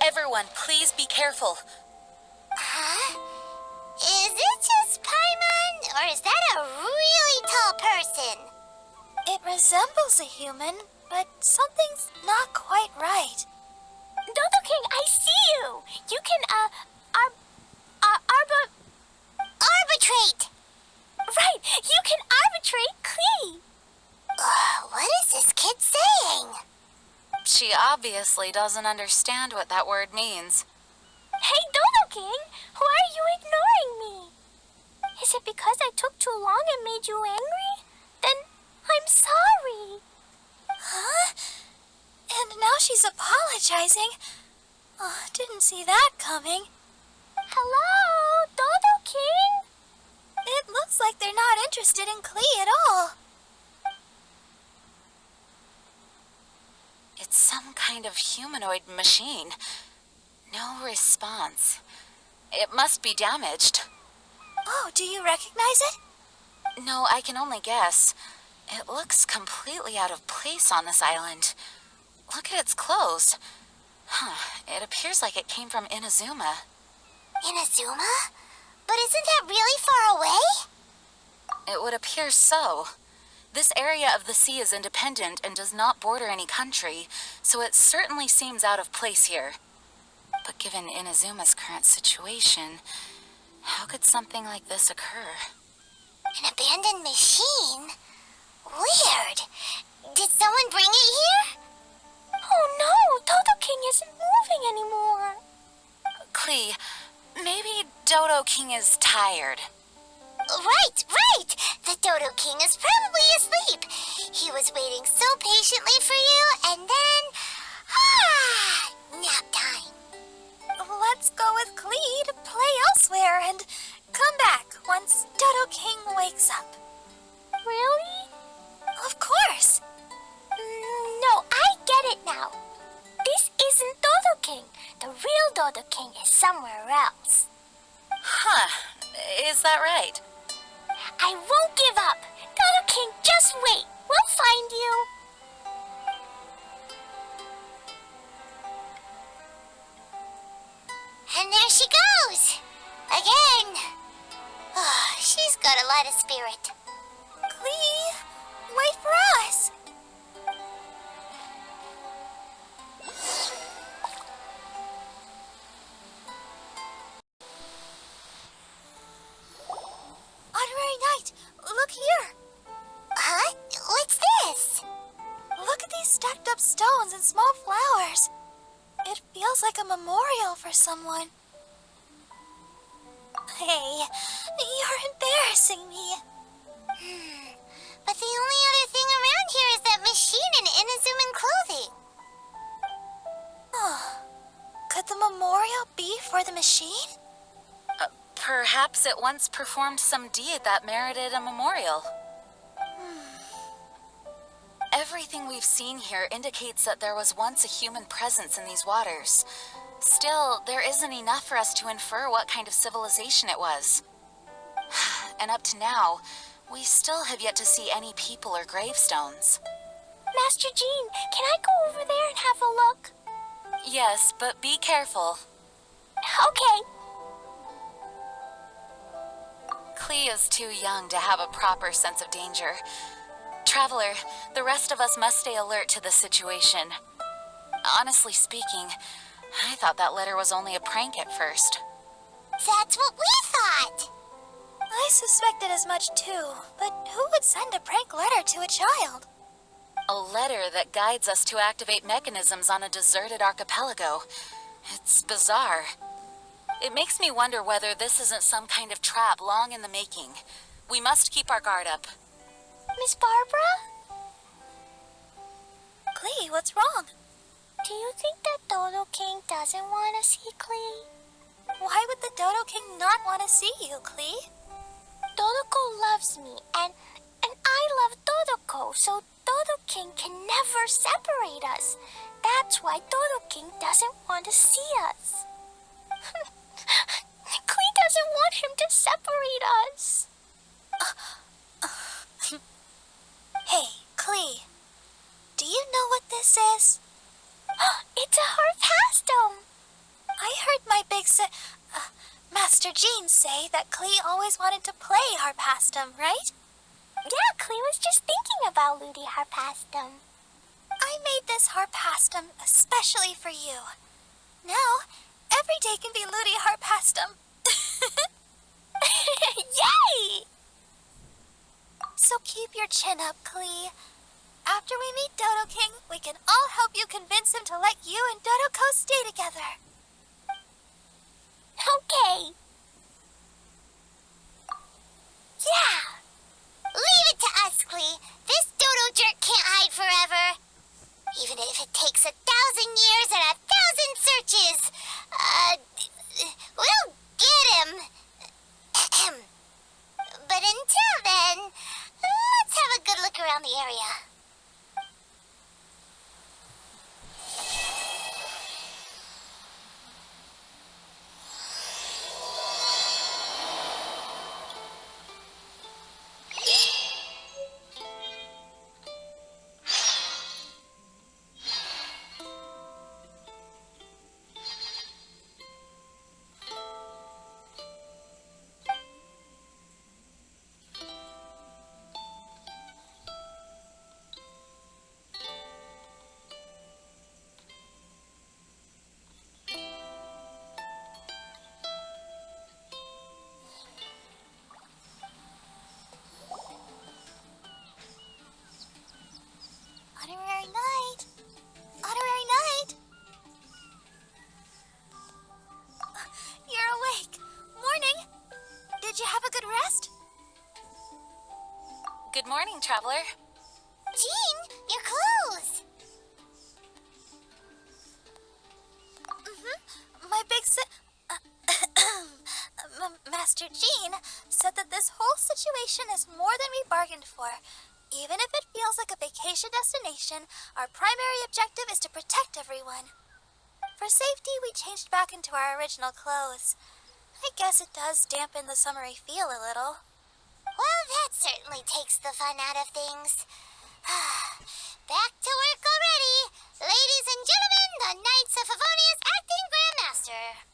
Speaker 4: Everyone, please be careful.
Speaker 1: Huh? Is it just Paimon, or is that a really tall person?
Speaker 2: It resembles a human, but something's not quite right. Dodo King, I see you! You can,
Speaker 1: Arbitrate!
Speaker 2: Right, you can arbitrate Klees!
Speaker 1: What is this kid saying?
Speaker 4: She obviously doesn't understand what that word means.
Speaker 2: Hey, Dodo King! Why are you ignoring me? Is it because I took too long and made you angry? Then I'm sorry. Huh? And now she's apologizing. Oh, didn't see that coming. Hello, Dodo King? It looks like they're not interested in Klees at all.
Speaker 4: It's some kind of humanoid machine. No response. It must be damaged.
Speaker 2: Oh, do you recognize it?
Speaker 4: No, I can only guess. It looks completely out of place on this island. Look at its clothes. It appears like it came from Inazuma.
Speaker 1: Inazuma? But isn't that really far away?
Speaker 4: It would appear so. This area of the sea is independent and does not border any country, so it certainly seems out of place here. But given Inazuma's current situation, how could something like this occur?
Speaker 1: An abandoned machine? Weird. Did someone bring it here?
Speaker 2: Oh no, Dodo King isn't moving anymore.
Speaker 4: Klee, maybe Dodo King is tired.
Speaker 1: Right! The Dodo King is probably asleep. He was waiting so patiently for you, and then... nap time.
Speaker 2: Let's go with Klees to play elsewhere and come back once Dodo King wakes up. Really? Of course. No, I get it now. This isn't Dodo King. The real Dodo King is somewhere else.
Speaker 4: Is that right?
Speaker 2: I won't give up. Dodo King, just wait. We'll find you.
Speaker 1: And there she goes! Again! She's got a lot of spirit.
Speaker 2: Klees, wait for us. Honorary Knight, look here.
Speaker 1: Huh? What's this?
Speaker 2: Look at these stacked up stones and small flowers. It feels like a memorial for someone. Hey, you're embarrassing me.
Speaker 1: But the only other thing around here is that machine in Inazuman clothing.
Speaker 2: Could the memorial be for the machine?
Speaker 4: Perhaps it once performed some deed that merited a memorial. Everything we've seen here indicates that there was once a human presence in these waters. Still, there isn't enough for us to infer what kind of civilization it was. And up to now, we still have yet to see any people or gravestones.
Speaker 2: Master Jean, can I go over there and have a look?
Speaker 4: Yes, but be careful.
Speaker 2: Okay.
Speaker 4: Klees is too young to have a proper sense of danger. Traveler, the rest of us must stay alert to the situation. Honestly speaking, I thought that letter was only a prank at first.
Speaker 1: That's what we thought.
Speaker 2: I suspected as much too, but who would send a prank letter to a child?
Speaker 4: A letter that guides us to activate mechanisms on a deserted archipelago. It's bizarre. It makes me wonder whether this isn't some kind of trap long in the making. We must keep our guard up.
Speaker 2: Miss Barbara? Klee, what's wrong?
Speaker 1: Do you think that Dodo King doesn't want to see Klee?
Speaker 2: Why would the Dodo King not want to see you, Klee?
Speaker 1: Dodoko loves me, and I love Dodoko, so Dodo King can never separate us. That's why Dodo King doesn't want to see us. Klee doesn't want him to separate us.
Speaker 2: Hey, Klee, do you know what this is?
Speaker 1: It's a harpastum.
Speaker 2: I heard my Master Jean say that Klee always wanted to play harpastum, right?
Speaker 1: Yeah, Klee was just thinking about Ludi harpastum.
Speaker 2: I made this harpastum especially for you. Now, every day can be Ludi harpastum.
Speaker 1: Yay!
Speaker 2: So keep your chin up, Klee. After we meet Dodo King, we can all help you convince him to let you and Dodoko stay together.
Speaker 1: Okay. Yeah. Leave it to us, Klee. This Dodo jerk can't hide forever. Even if it takes 1,000 years and 1,000 searches. We'll get him. But until then, let's have a good look around the area.
Speaker 2: Honorary night. Honorary night. You're awake. Morning. Did you have a good rest?
Speaker 4: Good morning, traveler.
Speaker 1: Jean, your clothes.
Speaker 2: My Master Jean said that this whole situation is more than we bargained for. Even if it feels like a vacation destination, our primary objective is to protect everyone. For safety, we changed back into our original clothes. I guess it does dampen the summery feel a little.
Speaker 1: Well, that certainly takes the fun out of things. Back to work already. Ladies and gentlemen, the Knights of Favonia's acting Grandmaster.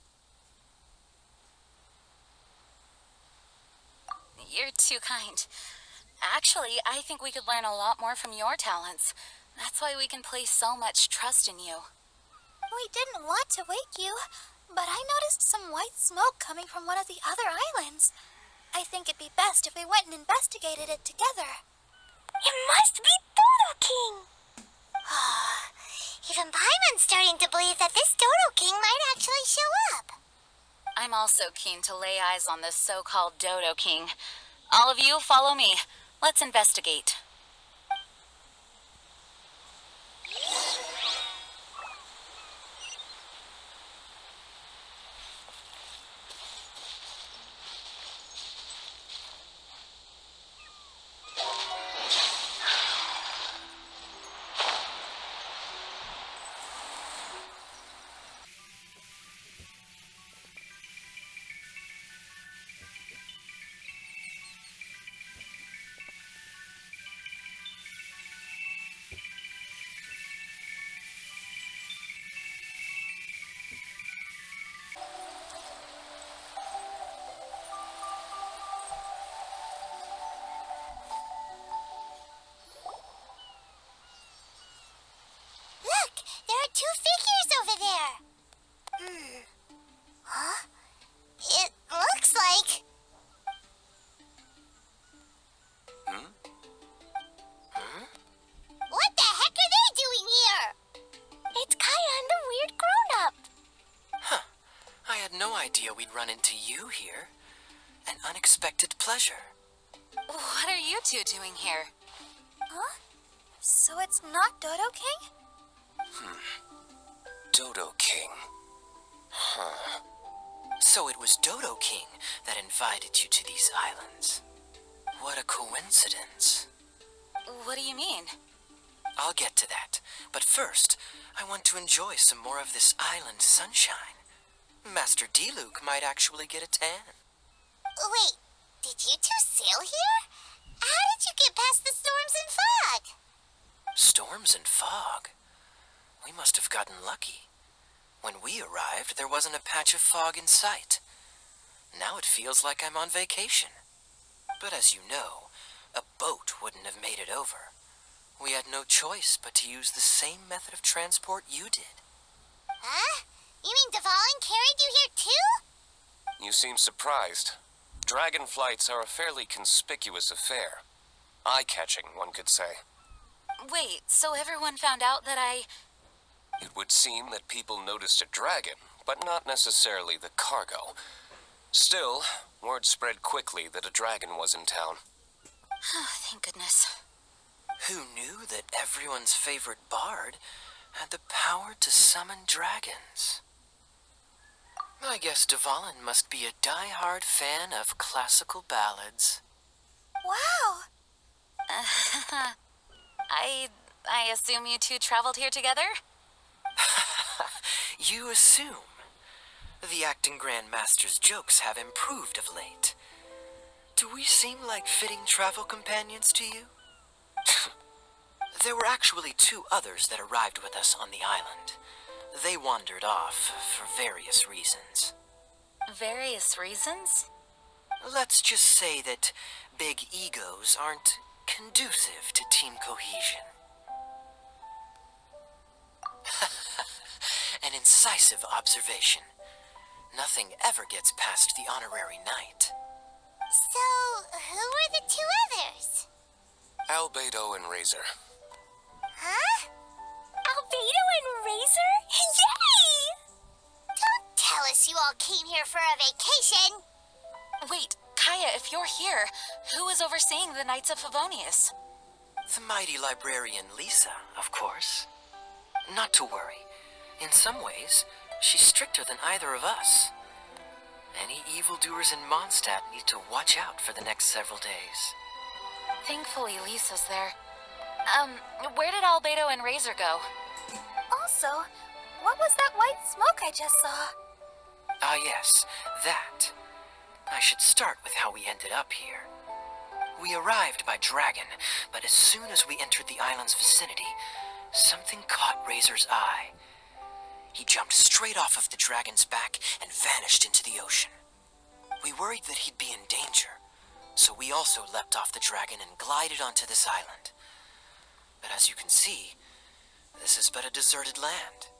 Speaker 4: You're too kind. Actually, I think we could learn a lot more from your talents. That's why we can place so much trust in you.
Speaker 2: We didn't want to wake you, but I noticed some white smoke coming from one of the other islands. I think it'd be best if we went and investigated it together.
Speaker 1: It must be Dodo King. Even Paimon's starting to believe that this Dodo King might actually show up.
Speaker 4: I'm also keen to lay eyes on this so-called Dodo King. All of you, follow me. Let's investigate.
Speaker 1: there are two figures over there. Huh? It looks like... What the heck are they doing here?
Speaker 2: It's Kaya and the weird grown-up.
Speaker 8: Huh. I had no idea we'd run into you here. An unexpected pleasure.
Speaker 4: What are you two doing here?
Speaker 2: Huh? So it's not Dodo King?
Speaker 3: Dodo King. Huh.
Speaker 8: So it was Dodo King that invited you to these islands. What a coincidence.
Speaker 4: What do you mean?
Speaker 8: I'll get to that, but first, I want to enjoy some more of this island sunshine. Master D-Luke might actually get a tan.
Speaker 1: Wait, did you two sail here? How did you get past the storms and fog?
Speaker 8: Storms and fog? We must have gotten lucky. When we arrived, there wasn't a patch of fog in sight. Now it feels like I'm on vacation. But as you know, a boat wouldn't have made it over. We had no choice but to use the same method of transport you did.
Speaker 1: Huh? You mean Dvalin carried you here too?
Speaker 3: You seem surprised. Dragon flights are a fairly conspicuous affair. Eye-catching, one could say.
Speaker 4: Wait, so everyone found out that
Speaker 3: It would seem that people noticed a dragon, but not necessarily the cargo. Still, word spread quickly that a dragon was in town.
Speaker 4: Oh, thank goodness.
Speaker 8: Who knew that everyone's favorite bard had the power to summon dragons? I guess Dvalin must be a die-hard fan of classical ballads.
Speaker 2: Wow.
Speaker 4: I assume you two traveled here together?
Speaker 8: You assume. The acting Grandmaster's jokes have improved of late. Do we seem like fitting travel companions to you? There were actually two others that arrived with us on the island. They wandered off for various reasons.
Speaker 4: Various reasons?
Speaker 8: Let's just say that big egos aren't conducive to team cohesion. An incisive observation. Nothing ever gets past the honorary knight.
Speaker 1: So, who were the two others?
Speaker 3: Albedo and Razor.
Speaker 1: Huh?
Speaker 2: Albedo and Razor? Yay!
Speaker 1: Don't tell us you all came here for a vacation.
Speaker 4: Wait, Kaya, if you're here, who is overseeing the Knights of Favonius?
Speaker 8: The mighty librarian Lisa, of course. Not to worry. In some ways, she's stricter than either of us. Any evildoers in Mondstadt need to watch out for the next several days.
Speaker 4: Thankfully, Lisa's there. Where did Albedo and Razor go?
Speaker 2: Also, what was that white smoke I just saw?
Speaker 8: Ah yes, that. I should start with how we ended up here. We arrived by dragon, but as soon as we entered the island's vicinity, something caught Razor's eye. He jumped straight off of the dragon's back and vanished into the ocean. We worried that he'd be in danger, so we also leapt off the dragon and glided onto this island. But as you can see, this is but a deserted land.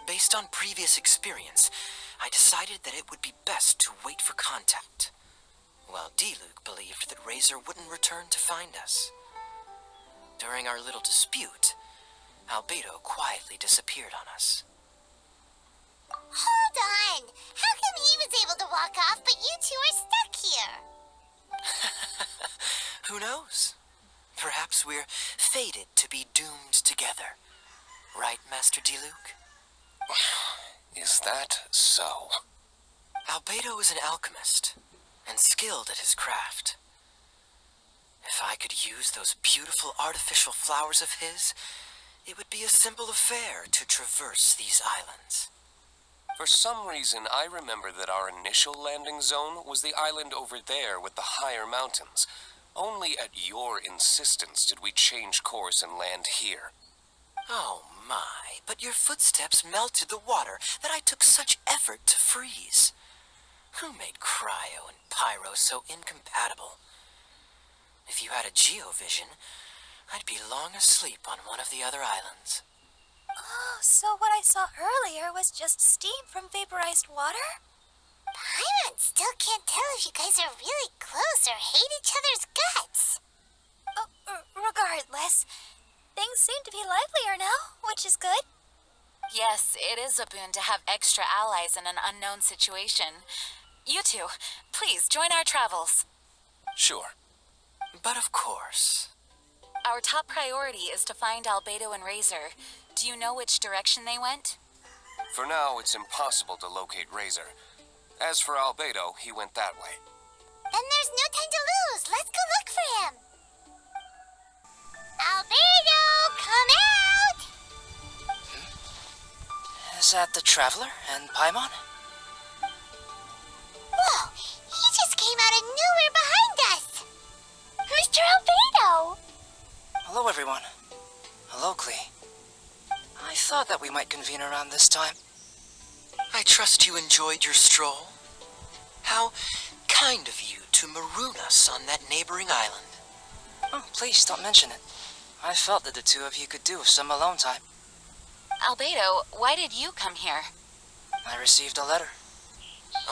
Speaker 8: Based on previous experience, I decided that it would be best to wait for contact. While D-Luke believed that Razor wouldn't return to find us. During our little dispute, Albedo quietly disappeared on us.
Speaker 1: Hold on. How come he was able to walk off, but you two are stuck here?
Speaker 8: Who knows? Perhaps we're fated to be doomed together. Right, Master D-Luke?
Speaker 3: Is that so?
Speaker 8: Albedo is an alchemist, and skilled at his craft. If I could use those beautiful artificial flowers of his, it would be a simple affair to traverse these islands.
Speaker 3: For some reason, I remember that our initial landing zone was the island over there with the higher mountains. Only at your insistence did we change course and land here.
Speaker 8: Oh my, but your footsteps melted the water that I took such effort to freeze. Who made cryo and pyro so incompatible? If you had a geovision, I'd be long asleep on one of the other islands.
Speaker 2: Oh, so what I saw earlier was just steam from vaporized water?
Speaker 1: Paimon still can't tell if you guys are really close or hate each other's guts.
Speaker 2: Regardless, things seem to be livelier now, which is good.
Speaker 4: Yes, it is a boon to have extra allies in an unknown situation. You two, please join our travels.
Speaker 3: Sure.
Speaker 8: But of course.
Speaker 4: Our top priority is to find Albedo and Razor. Do you know which direction they went?
Speaker 3: For now, it's impossible to locate Razor. As for Albedo, he went that way.
Speaker 1: Then there's no time to lose. Let's go look for him. Albedo, come out!
Speaker 9: Is that the Traveler and Paimon?
Speaker 1: Whoa, he just came out of nowhere behind us.
Speaker 2: Mr. Albedo!
Speaker 9: Hello, everyone. Hello, Klee. I thought that we might convene around this time.
Speaker 8: I trust you enjoyed your stroll. How kind of you to maroon us on that neighboring island.
Speaker 9: Oh, please don't mention it. I felt that the two of you could do with some alone time.
Speaker 4: Albedo, why did you come here?
Speaker 9: I received a letter.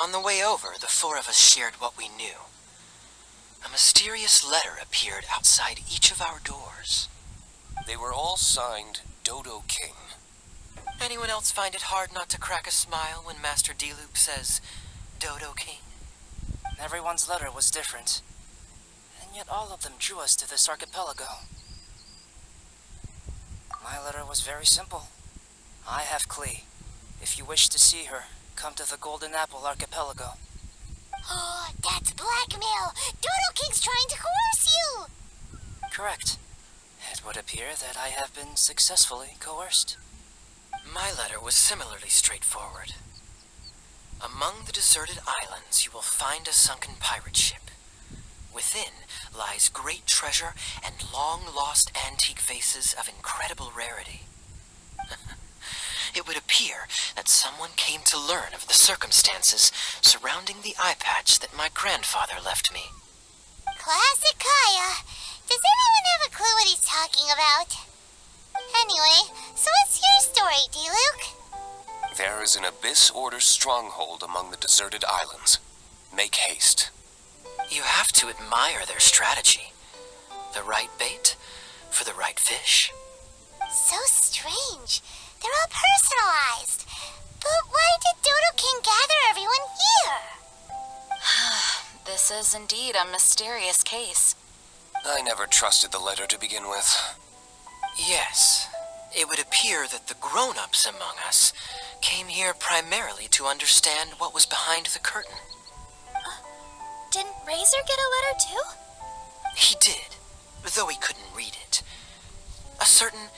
Speaker 8: On the way over, the four of us shared what we knew. A mysterious letter appeared outside each of our doors.
Speaker 3: They were all signed Dodo King.
Speaker 8: Anyone else find it hard not to crack a smile when Master D-Loop says Dodo King?
Speaker 9: Everyone's letter was different. And yet all of them drew us to this archipelago. My letter was very simple. I have Klee. If you wish to see her, come to the Golden Apple Archipelago.
Speaker 1: Oh, that's blackmail. Dodo King's trying to coerce you.
Speaker 9: Correct. It would appear that I have been successfully coerced.
Speaker 8: My letter was similarly straightforward. Among the deserted islands, you will find a sunken pirate ship. Within lies great treasure and long-lost antique vases of incredible rarity. It would appear that someone came to learn of the circumstances surrounding the eye patch that my grandfather left me.
Speaker 1: Classic Kaya. Does anyone have a clue what he's talking about? Anyway, so what's your story, D-Luke?
Speaker 3: There is an Abyss Order stronghold among the deserted islands. Make haste.
Speaker 8: You have to admire their strategy. The right bait for the right fish.
Speaker 1: So strange. They're all personalized. But why did Dodo King gather everyone here?
Speaker 4: This is indeed a mysterious case.
Speaker 3: I never trusted the letter to begin with.
Speaker 8: Yes, it would appear that the grown-ups among us came here primarily to understand what was behind the curtain.
Speaker 2: Didn't Razor get a letter too?
Speaker 8: He did, though he couldn't read it. A certain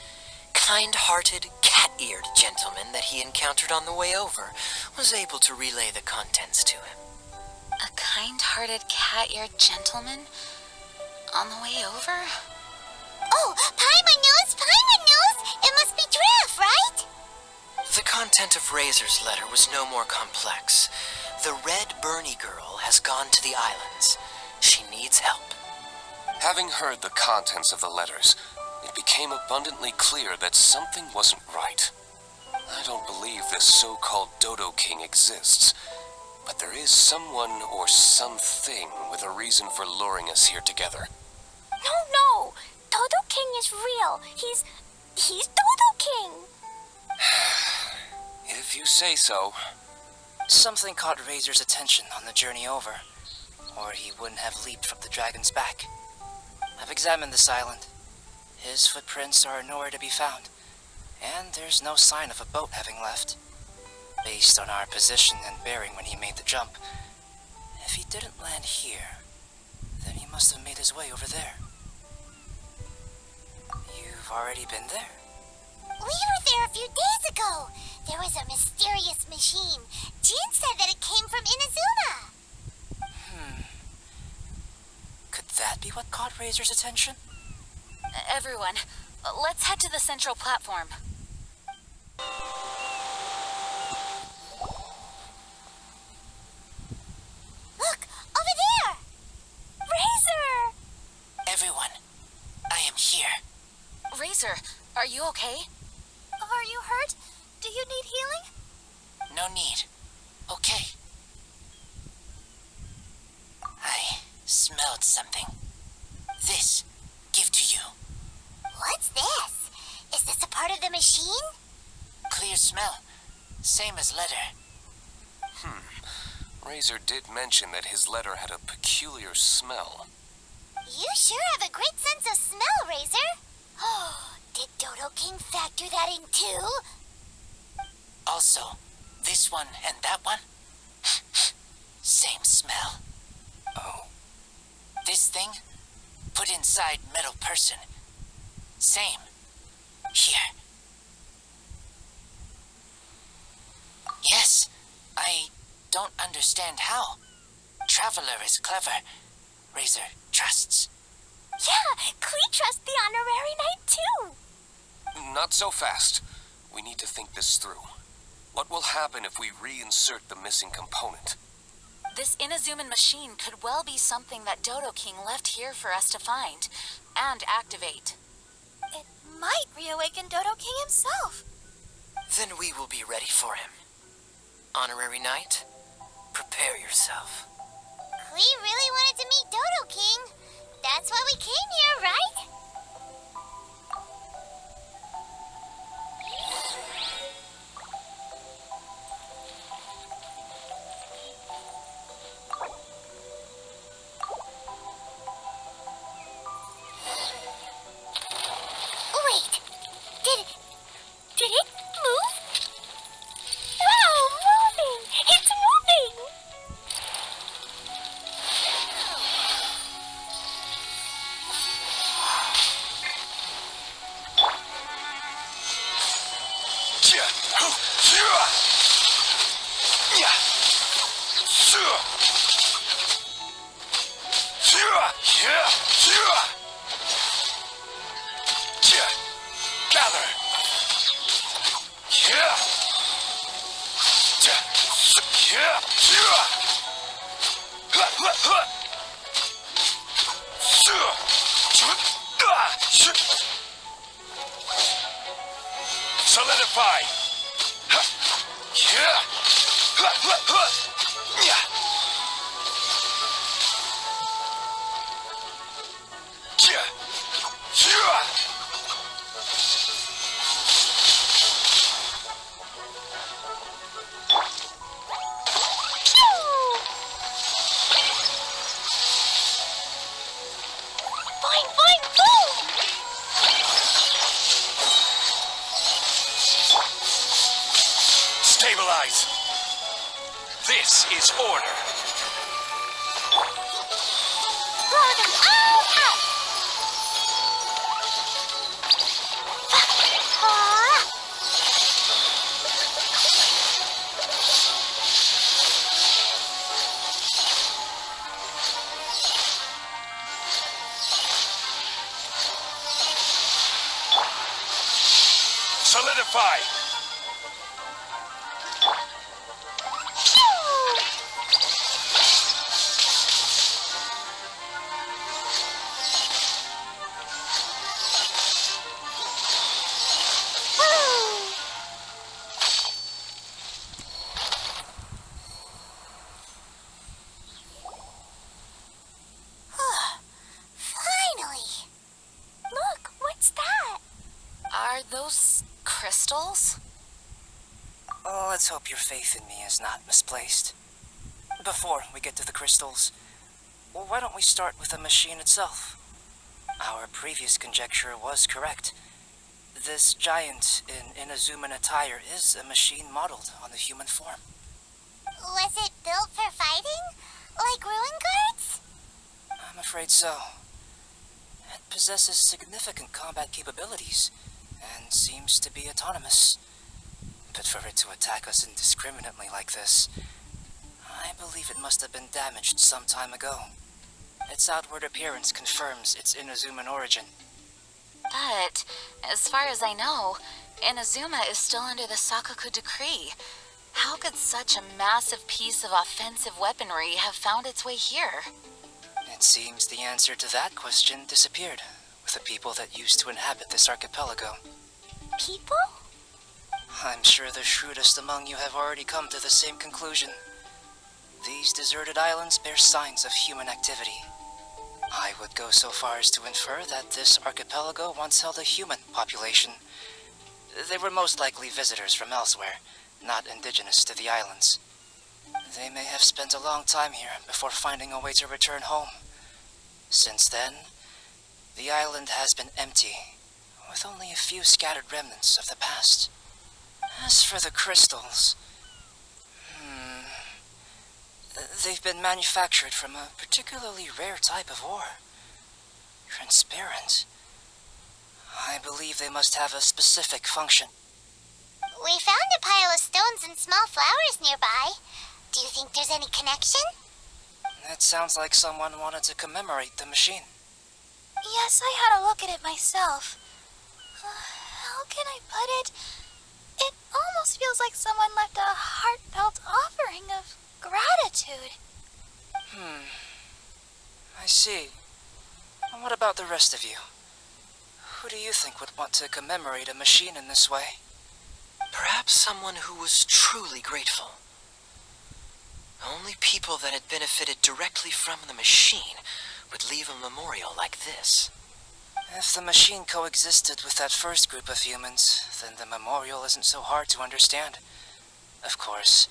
Speaker 8: kind-hearted, cat-eared gentleman that he encountered on the way over was able to relay the contents to him.
Speaker 4: A kind-hearted, cat-eared gentleman? On the way over?
Speaker 1: Oh, Paimon knows! Paimon knows! It must be Giraffe, right?
Speaker 8: The content of Razor's letter was no more complex. The Red Bernie girl has gone to the islands. She needs help.
Speaker 3: Having heard the contents of the letters, it became abundantly clear that something wasn't right. I don't believe this so-called Dodo King exists, but there is someone or something with a reason for luring us here together.
Speaker 2: No! Dodo King is real. He's Dodo King.
Speaker 3: If you say so.
Speaker 9: Something caught Razor's attention on the journey over, or he wouldn't have leaped from the dragon's back. I've examined this island. His footprints are nowhere to be found, and there's no sign of a boat having left. Based on our position and bearing when he made the jump, if he didn't land here, then he must have made his way over there. You've already been there?
Speaker 1: We were there a few days ago. There was a mysterious machine. Jean said that it came from Inazuma.
Speaker 9: Could that be what caught Razor's attention?
Speaker 4: Everyone, let's head to the central platform.
Speaker 1: Look, over there!
Speaker 2: Razor!
Speaker 9: Everyone, I am here.
Speaker 4: Razor, are you okay?
Speaker 2: Are you hurt? Do you need healing?
Speaker 9: No need. Okay. I smelled something. This, give to you.
Speaker 1: What's this? Is this a part of the machine?
Speaker 9: Clear smell. Same as letter.
Speaker 3: Razor did mention that his letter had a peculiar smell.
Speaker 1: You sure have a great sense of smell, Razor. Oh, did Dodo King factor that in too?
Speaker 9: Also, this one and that one, same smell.
Speaker 3: Oh.
Speaker 9: This thing, put inside metal person. Same. Here. Yes, I don't understand how. Traveler is clever. Razor trusts.
Speaker 2: Yeah, Klee trusts the honorary knight too.
Speaker 3: Not so fast. We need to think this through. What will happen if we reinsert the missing component?
Speaker 4: This Inazuman machine could well be something that Dodo King left here for us to find and activate.
Speaker 2: It might reawaken Dodo King himself.
Speaker 8: Then we will be ready for him. Honorary Knight, prepare yourself.
Speaker 1: Klee really wanted to meet Dodo King. That's why we came here, right? Wait, did it move?
Speaker 2: Wow, moving! It's moving!
Speaker 3: Solidify!
Speaker 2: Boing, boing, boom!
Speaker 3: Stabilize! This is order.
Speaker 2: Blow them all out!
Speaker 3: Solidify!
Speaker 1: Finally!
Speaker 2: Look, what's that?
Speaker 4: Are those crystals?
Speaker 9: Oh, let's hope your faith in me is not misplaced. Before we get to the crystals, well, why don't we start with the machine itself? Our previous conjecture was correct. This giant in Inazuman attire is a machine modeled on the human form.
Speaker 1: Was it built for fighting? Like ruin guards?
Speaker 9: I'm afraid so. It possesses significant combat capabilities, and seems to be autonomous. But for it to attack us indiscriminately like this, I believe it must have been damaged some time ago. Its outward appearance confirms its Inazuman origin.
Speaker 4: But, as far as I know, Inazuma is still under the Sakaku decree. How could such a massive piece of offensive weaponry have found its way here?
Speaker 9: It seems the answer to that question disappeared with the people that used to inhabit this archipelago.
Speaker 2: People?
Speaker 9: I'm sure the shrewdest among you have already come to the same conclusion. These deserted islands bear signs of human activity. I would go so far as to infer that this archipelago once held a human population. They were most likely visitors from elsewhere, not indigenous to the islands. They may have spent a long time here before finding a way to return home. Since then, the island has been empty, with only a few scattered remnants of the past. As for the crystals, they've been manufactured from a particularly rare type of ore. Transparent. I believe they must have a specific function.
Speaker 1: We found a pile of stones and small flowers nearby. Do you think there's any connection?
Speaker 9: It sounds like someone wanted to commemorate the machine.
Speaker 2: Yes, I had a look at it myself. How can I put it? It almost feels like someone left a heartfelt offering of gratitude.
Speaker 9: I see. And what about the rest of you? Who do you think would want to commemorate a machine in this way?
Speaker 8: Perhaps someone who was truly grateful. Only people that had benefited directly from the machine would leave a memorial like this.
Speaker 9: If the machine coexisted with that first group of humans, then the memorial isn't so hard to understand. Of course,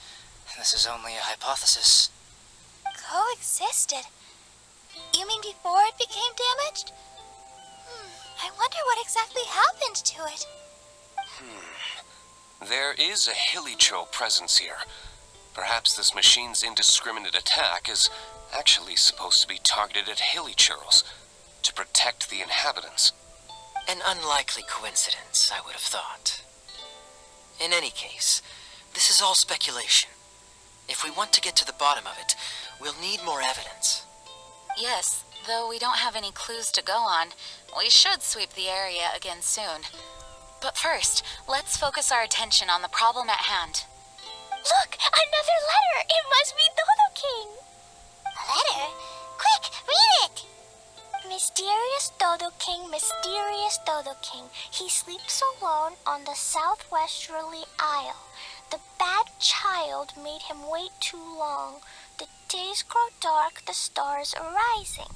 Speaker 9: this is only a hypothesis.
Speaker 2: Coexisted? You mean before it became damaged? I wonder what exactly happened to it.
Speaker 3: There is a Hilicho presence here. Perhaps this machine's indiscriminate attack is actually supposed to be targeted at Hilichurls to protect the inhabitants.
Speaker 8: An unlikely coincidence, I would have thought. In any case, this is all speculation. If we want to get to the bottom of it, we'll need more evidence.
Speaker 4: Yes, though we don't have any clues to go on, we should sweep the area again soon. But first, let's focus our attention on the problem at hand.
Speaker 2: Look! Another letter! It must be Dodo King!
Speaker 1: A letter? Quick, read it!
Speaker 2: Mysterious Dodo King, he sleeps alone on the southwesterly isle. The bad child made him wait too long. The days grow dark, the stars are rising.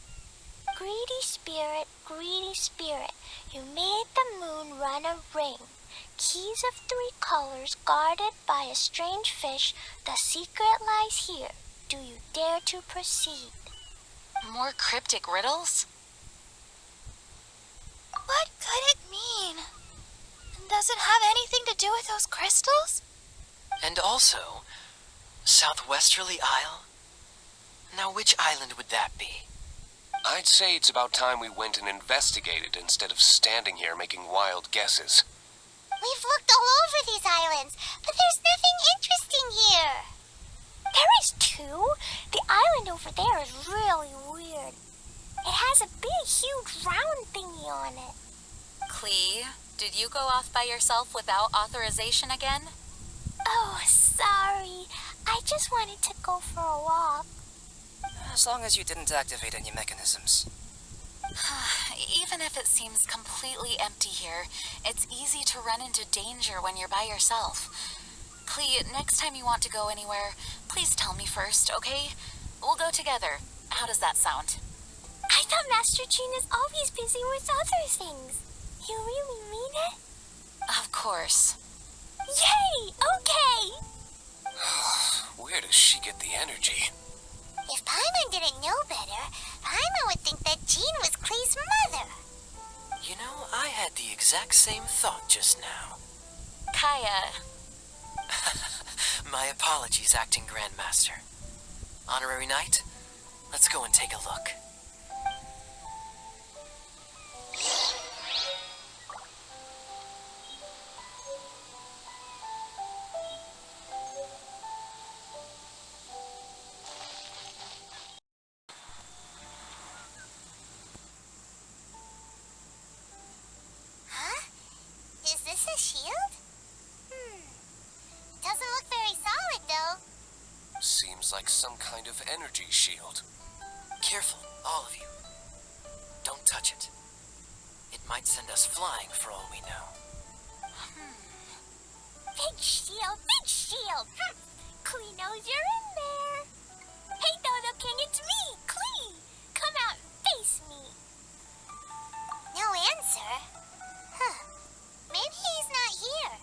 Speaker 2: Greedy spirit, you made the moon run a ring. Keys of 3 colors guarded by a strange fish. The secret lies here. Do you dare to proceed?
Speaker 4: More cryptic riddles?
Speaker 2: What could it mean? Does it have anything to do with those crystals?
Speaker 8: And also, Southwesterly Isle? Now which island would that be?
Speaker 3: I'd say it's about time we went and investigated instead of standing here making wild guesses.
Speaker 1: We've looked all over these islands, but there's nothing interesting here.
Speaker 2: There is too. The island over there is really weird. It has a big, huge, round thingy on it.
Speaker 4: Klee, did you go off by yourself without authorization again?
Speaker 2: Oh, sorry. I just wanted to go for a walk.
Speaker 9: As long as you didn't activate any mechanisms.
Speaker 4: Even if it seems completely empty here, it's easy to run into danger when you're by yourself. Klee, next time you want to go anywhere, please tell me first, okay? We'll go together. How does that sound?
Speaker 2: I thought Master Jean is always busy with other things. You really mean it?
Speaker 4: Of course.
Speaker 2: Yay! Okay!
Speaker 3: Where does she get the energy?
Speaker 1: If Paimon didn't know better, Paimon would think that Jean was Klees' mother.
Speaker 8: You know, I had the exact same thought just now.
Speaker 4: Kaya.
Speaker 8: My apologies, Acting Grandmaster. Honorary Knight, let's go and take a look.
Speaker 1: Huh? Is this a shield? Doesn't look very solid, though.
Speaker 3: Seems like some kind of energy shield.
Speaker 8: Careful, all of you. Don't touch it. It might send us flying for all we know.
Speaker 2: They shield, big shield! Klee knows you're in there. Hey, Dodo King, it's me, Klee. Come out and face me.
Speaker 1: No answer? Huh. Maybe he's not here.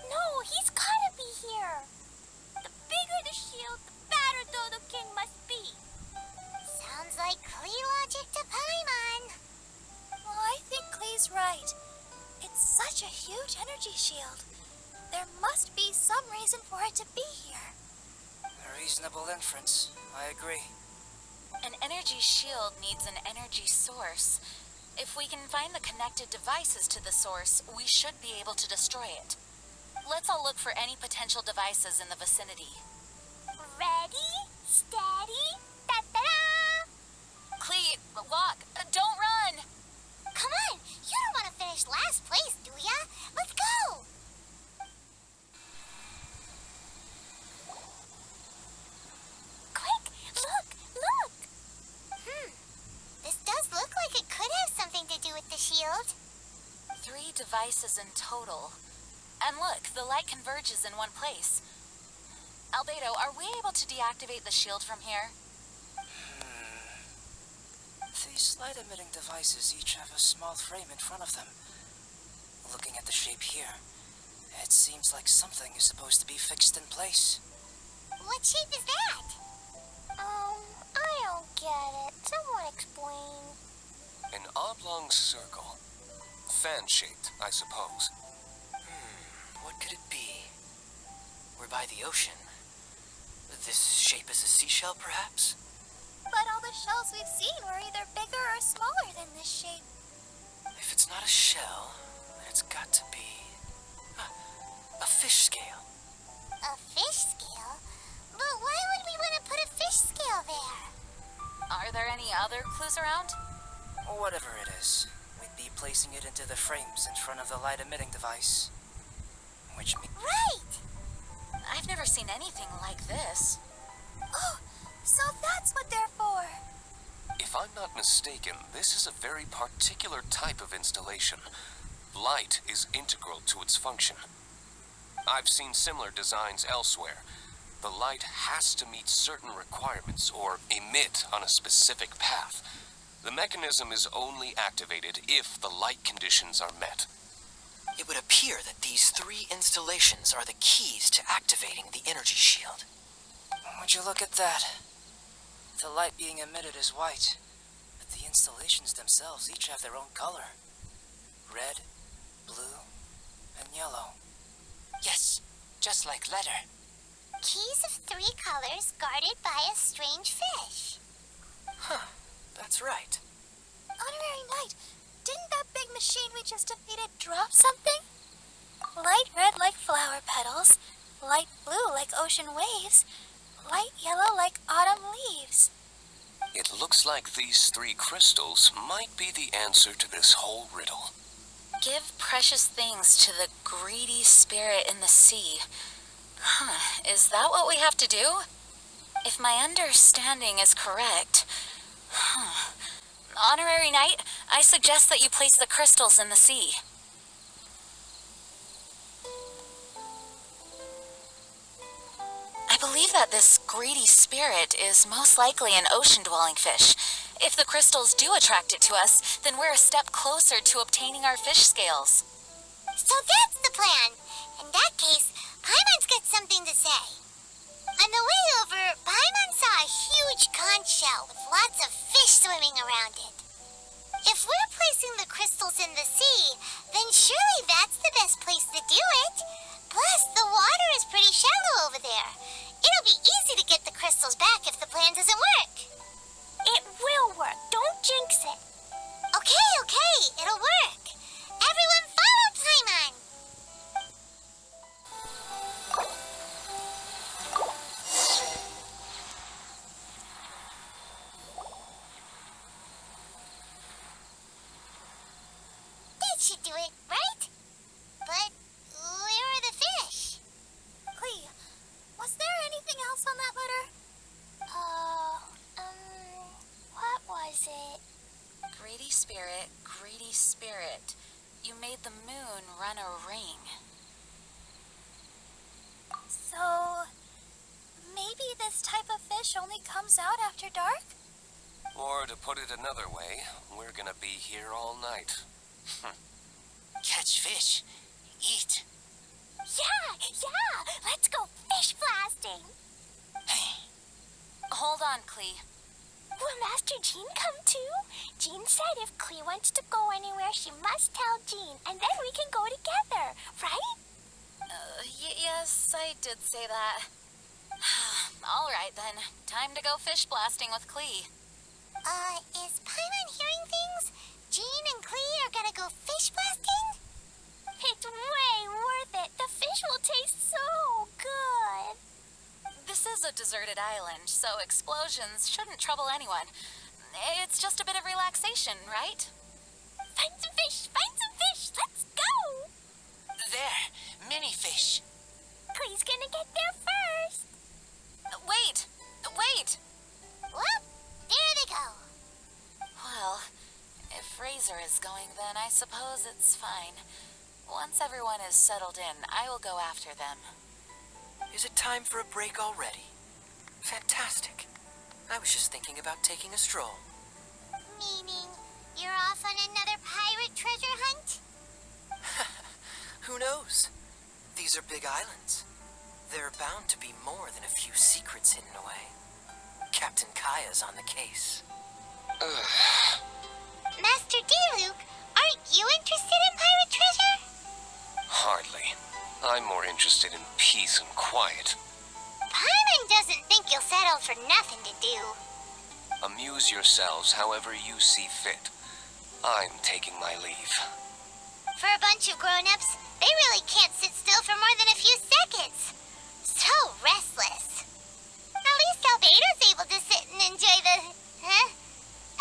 Speaker 2: No, he's gotta be here. The bigger the shield, the badder Dodo King must be.
Speaker 1: Sounds like Klee logic to Paimon.
Speaker 2: Well, I think Klee's right. It's such a huge energy shield. There must be some reason for it to be here.
Speaker 9: A reasonable inference. I agree.
Speaker 4: An energy shield needs an energy source. If we can find the connected devices to the source, we should be able to destroy it. Let's all look for any potential devices in the vicinity.
Speaker 2: Ready, steady, da-da-da!
Speaker 4: Klee, walk! Don't run!
Speaker 1: Come on, you don't want to finish last place, do ya? Let's go!
Speaker 2: Quick, look!
Speaker 1: This does look like it could have something to do with the shield.
Speaker 4: 3 devices in total. And look, the light converges in one place. Albedo, are we able to deactivate the shield from here?
Speaker 9: These light-emitting devices each have a small frame in front of them. Looking at the shape here, it seems like something is supposed to be fixed in place.
Speaker 1: What shape is that?
Speaker 2: I don't get it. Someone explain.
Speaker 3: An oblong circle. Fan-shaped, I suppose.
Speaker 8: What could it be? We're by the ocean. This shape is a seashell, perhaps?
Speaker 2: But all the shells we've seen were either bigger or smaller than this shape.
Speaker 8: If it's not a shell, then it's got to be a fish scale.
Speaker 1: A fish scale? But why would we want to put a fish scale there?
Speaker 4: Are there any other clues around?
Speaker 9: Whatever it is, we'd be placing it into the frames in front of the light-emitting device. Which means...
Speaker 1: Right!
Speaker 4: I've never seen anything like this.
Speaker 2: Oh, so that's what they're for.
Speaker 3: If I'm not mistaken, this is a very particular type of installation. Light is integral to its function. I've seen similar designs elsewhere. The light has to meet certain requirements or emit on a specific path. The mechanism is only activated if the light conditions are met.
Speaker 8: It would appear that these 3 installations are the keys to activating the energy shield.
Speaker 9: Would you look at that? The light being emitted is white, but the installations themselves each have their own color. Red, blue, and yellow.
Speaker 8: Yes, just like letter.
Speaker 1: Keys of 3 colors guarded by a strange fish.
Speaker 8: Huh, that's right.
Speaker 2: Honorary Knight, didn't that big machine we just defeated drop something? Light red like flower petals, light blue like ocean waves, light yellow like autumn leaves.
Speaker 3: It looks like these 3 crystals might be the answer to this whole riddle.
Speaker 4: Give precious things to the greedy spirit in the sea. Huh, is that what we have to do? If my understanding is correct... Honorary Knight, I suggest that you place the crystals in the sea. I believe that this greedy spirit is most likely an ocean-dwelling fish. If the crystals do attract it to us, then we're a step closer to obtaining our fish scales.
Speaker 1: So that's the plan. In that case, Paimon's got something to say. On the way over, Paimon saw a huge conch shell with lots of fish swimming around it. If we're placing the crystals in the sea, then surely that's the best place to do it. Plus, the water is pretty shallow over there. It'll be easy to get the crystals back if the plan doesn't work.
Speaker 2: It will work. Don't jinx it.
Speaker 1: Okay, it'll work. Everyone follow Paimon. That should do it, right? But where are the fish?
Speaker 2: Klee, was there anything else on that letter? What was it?
Speaker 4: Greedy spirit, you made the moon run a ring.
Speaker 2: So, maybe this type of fish only comes out after dark?
Speaker 3: Or to put it another way, we're gonna be here all night.
Speaker 9: Catch fish. Eat.
Speaker 2: Yeah! Let's go fish blasting! Hold on, Klee. Will Master Jean come too? Jean said if Klee wants to go anywhere, she must tell Jean, and then we can go together, right? Yes, I did say that. All right then, time to go fish blasting with Klee.
Speaker 1: Is Paimon hearing things? Jean and Klee are gonna go fish blasting?
Speaker 2: It's way worth it. The fish will taste so good. This is a deserted island, so explosions shouldn't trouble anyone. It's just a bit of relaxation, right? Find some fish! Let's go!
Speaker 9: There. Mini fish.
Speaker 2: Klee's gonna get there first. Wait!
Speaker 1: Well, there they go.
Speaker 2: Well, if Razor is going, then I suppose it's fine. Once everyone is settled in, I will go after them.
Speaker 8: Is it time for a break already? Fantastic. I was just thinking about taking a stroll.
Speaker 1: Meaning, you're off on another pirate treasure hunt?
Speaker 8: Who knows? These are big islands. There are bound to be more than a few secrets hidden away. Captain Kaya's on the case.
Speaker 1: Master Diluc, aren't you interested in pirate treasure?
Speaker 3: Hardly. I'm more interested in peace and quiet.
Speaker 1: Paimon doesn't think you'll settle for nothing to do.
Speaker 3: Amuse yourselves however you see fit. I'm taking my leave.
Speaker 1: For a bunch of grown-ups, they really can't sit still for more than a few seconds. So restless. At least Albedo's able to sit and enjoy the... Huh?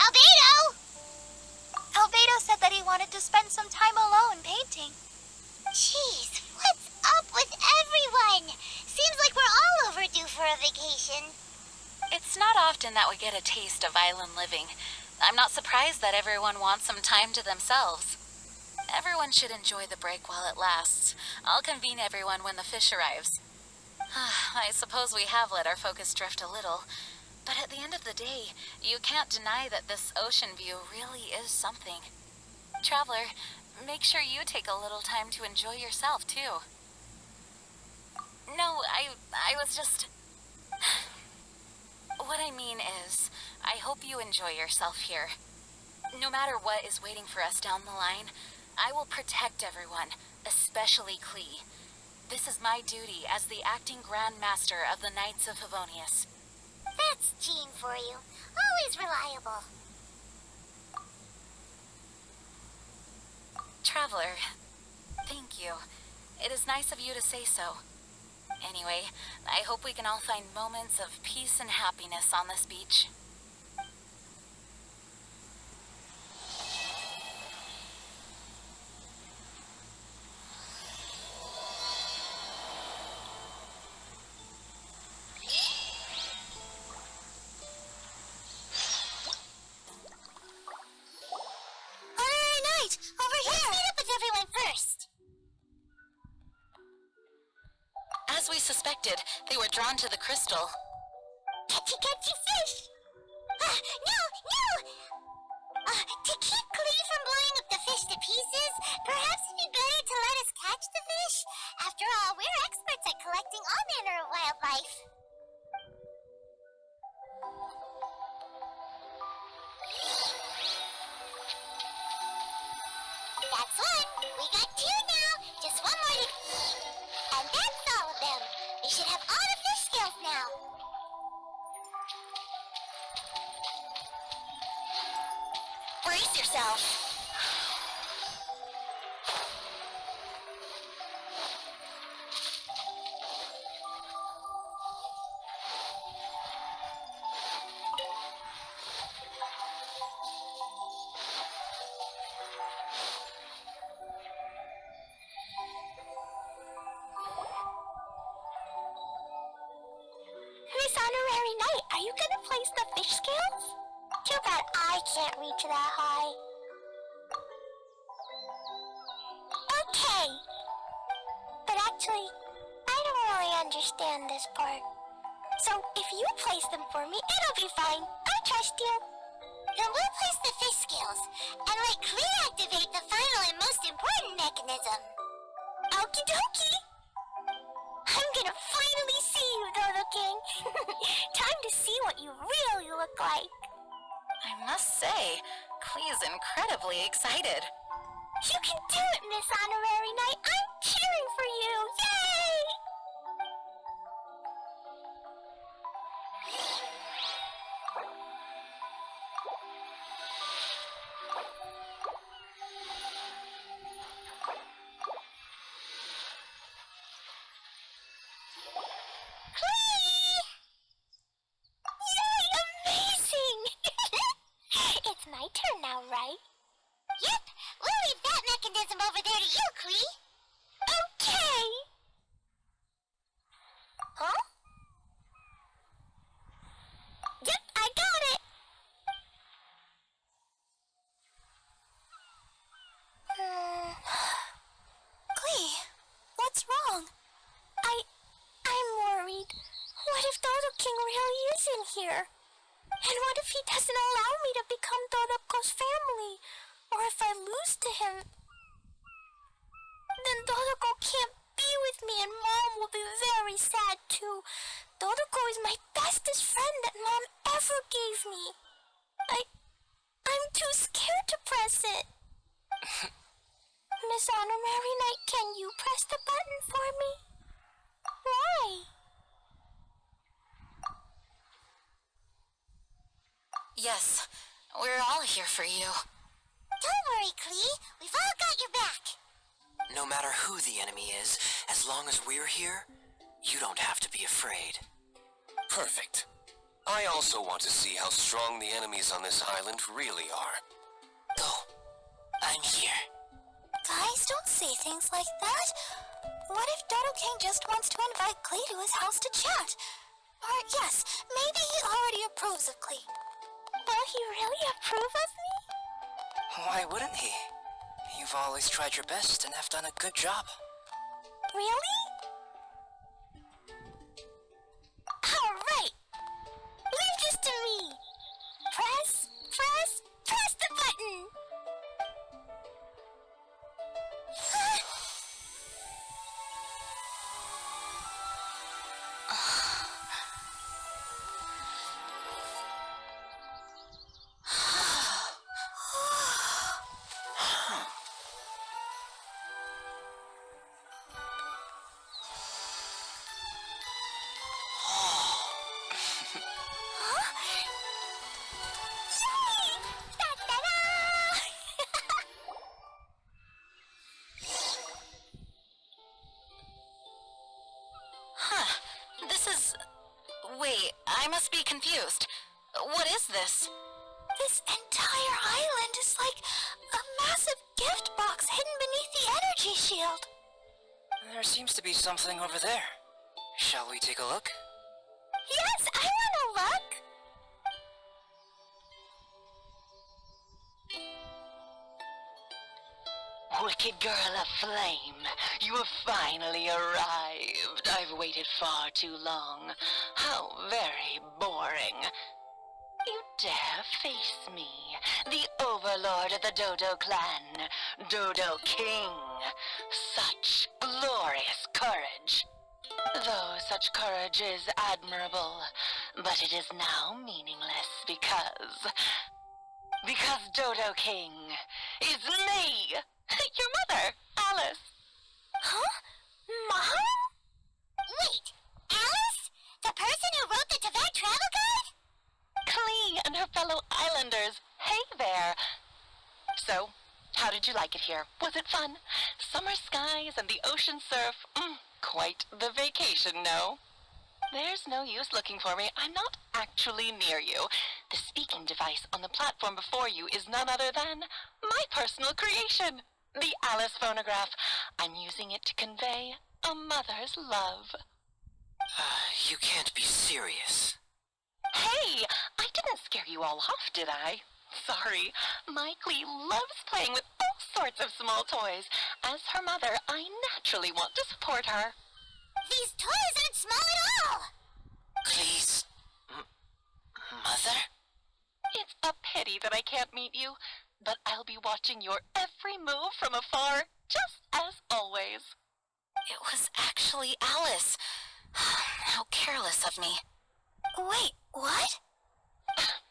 Speaker 1: Albedo!
Speaker 2: Albedo said that he wanted to spend some time alone painting.
Speaker 1: Jeez, what's up with everyone? Seems like we're all overdue for a vacation.
Speaker 2: It's not often that we get a taste of island living. I'm not surprised that everyone wants some time to themselves. Everyone should enjoy the break while it lasts. I'll convene everyone when the fish arrives. I suppose we have let our focus drift a little, but at the end of the day, you can't deny that this ocean view really is something. Traveler, make sure you take a little time to enjoy yourself, too. No, I was just... What I mean is, I hope you enjoy yourself here. No matter what is waiting for us down the line, I will protect everyone, especially Klee. This is my duty as the acting Grand Master of the Knights of Favonius.
Speaker 1: That's Jean for you. Always reliable.
Speaker 2: Traveler, thank you. It is nice of you to say so. Anyway, I hope we can all find moments of peace and happiness on this beach.
Speaker 1: Over here! Let's meet up with everyone first.
Speaker 2: As we suspected, they were drawn to the crystal.
Speaker 1: Catchy fish! No! To keep Klee from blowing up the fish to pieces, perhaps it'd be better to let us catch the fish. After all, we're experts at collecting all manner of wildlife. That's one. We got two now. Just one more to... And that's all of them. We should have all the fish scales now. Brace yourself.
Speaker 2: Miss Honorary Knight, are you gonna place the fish scales?
Speaker 1: Too bad I can't reach that high. Okay. But actually, I don't really
Speaker 2: understand this part. So if you place them for me, it'll be fine. I trust you.
Speaker 1: Then we'll place the fish scales, and let Klee activate the final and most important mechanism.
Speaker 2: Okie dokie. I'm gonna finally see you, Dodo King. Time to see what you really look like.
Speaker 4: I must say, Klees is incredibly excited.
Speaker 2: You can do it, Miss Honorary Knight. I'm cheering for you. Yay! It's my turn now, right?
Speaker 1: Yep, we'll leave that mechanism over there to you, Klee.
Speaker 2: Okay! Huh? Yep, I got it!
Speaker 4: Klee, what's wrong?
Speaker 2: I'm worried. What if Dodo King really is in here? And what if he doesn't allow me to become Dodoko's family? Or if I lose to him? Then Dodoko can't be with me and Mom will be very sad too. Dodoko is my bestest friend that Mom ever gave me. I'm too scared to press it. Miss Honorary Knight, can you press the button for me? Why?
Speaker 4: Yes, we're all here for you.
Speaker 1: Don't worry, Klee. We've all got your back.
Speaker 8: No matter who the enemy is, as long as we're here, you don't have to be afraid.
Speaker 3: Perfect. I also want to see how strong the enemies on this island really are.
Speaker 8: Go. I'm here.
Speaker 2: Guys, don't say things like that. What if Dodo King just wants to invite Klee to his house to chat? Or yes, maybe he already approves of Klee. Will he really approve of me?
Speaker 9: Why wouldn't he? You've always tried your best and have done a good job.
Speaker 2: Really? Alright! Leave this to me! Press the button!
Speaker 4: Wait, I must be confused. What is this?
Speaker 2: This entire island is like a massive gift box hidden beneath the energy shield.
Speaker 9: There seems to be something over there. Shall we take a look?
Speaker 2: Yes, I want to look.
Speaker 6: Wicked girl of flame, you have finally arrived. I've waited far too long. How very boring. You dare face me, the overlord of the Dodo clan, Dodo King. Such glorious courage. Though such courage is admirable, but it is now meaningless because Dodo King is me, your mother, Alice.
Speaker 2: Huh? Mom?
Speaker 1: Wait, Alice? The person who wrote the Tibet travel guide?
Speaker 6: Klee and her fellow islanders. Hey there. So, how did you like it here? Was it fun? Summer skies and the ocean surf. Quite the vacation, no? There's no use looking for me. I'm not actually near you. The speaking device on the platform before you is none other than my personal creation, the Alice phonograph. I'm using it to convey a mother's love.
Speaker 8: You can't be serious.
Speaker 6: Hey, I didn't scare you all off, did I? Sorry, my Klee loves playing with all sorts of small toys. As her mother, I naturally want to support her.
Speaker 1: These toys aren't small at all.
Speaker 9: Please. Mother?
Speaker 4: It's a pity that I can't meet you, but I'll be watching your every move from afar, just as always.
Speaker 2: It was actually Alice. How careless of me. Wait, what?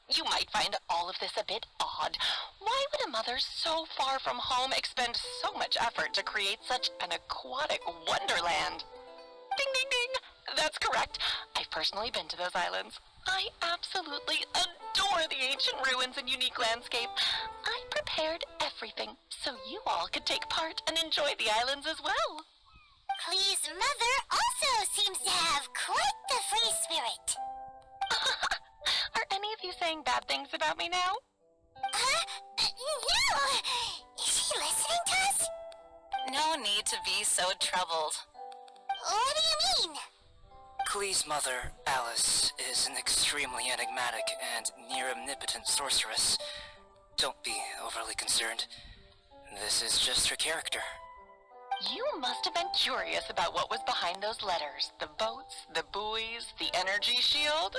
Speaker 4: You might find all of this a bit odd. Why would a mother so far from home expend so much effort to create such an aquatic wonderland? Ding, ding, ding! That's correct. I've personally been to those islands. I absolutely adore the ancient ruins and unique landscape. I prepared everything so you all could take part and enjoy the islands as well.
Speaker 1: Klees' mother also seems to have quite the free spirit.
Speaker 4: Are any of you saying bad things about me now?
Speaker 1: No! Is she listening to us?
Speaker 2: No need to be so troubled.
Speaker 1: What do you mean?
Speaker 9: Klees' mother, Alice, is an extremely enigmatic and near-omnipotent sorceress. Don't be overly concerned. This is just her character.
Speaker 4: You must have been curious about what was behind those letters. The boats, the buoys, the energy shield.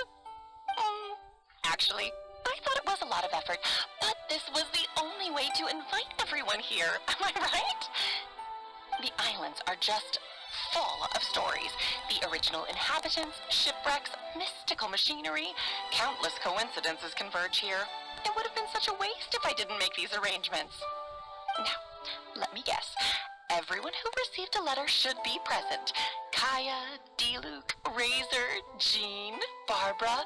Speaker 4: Actually, I thought it was a lot of effort, but this was the only way to invite everyone here. Am I right? The islands are just full of stories. The original inhabitants, shipwrecks, mystical machinery. Countless coincidences converge here. It would have been such a waste if I didn't make these arrangements. Now, let me guess. Everyone who received a letter should be present. Kaya, D-Luke, Razor, Jean, Barbara.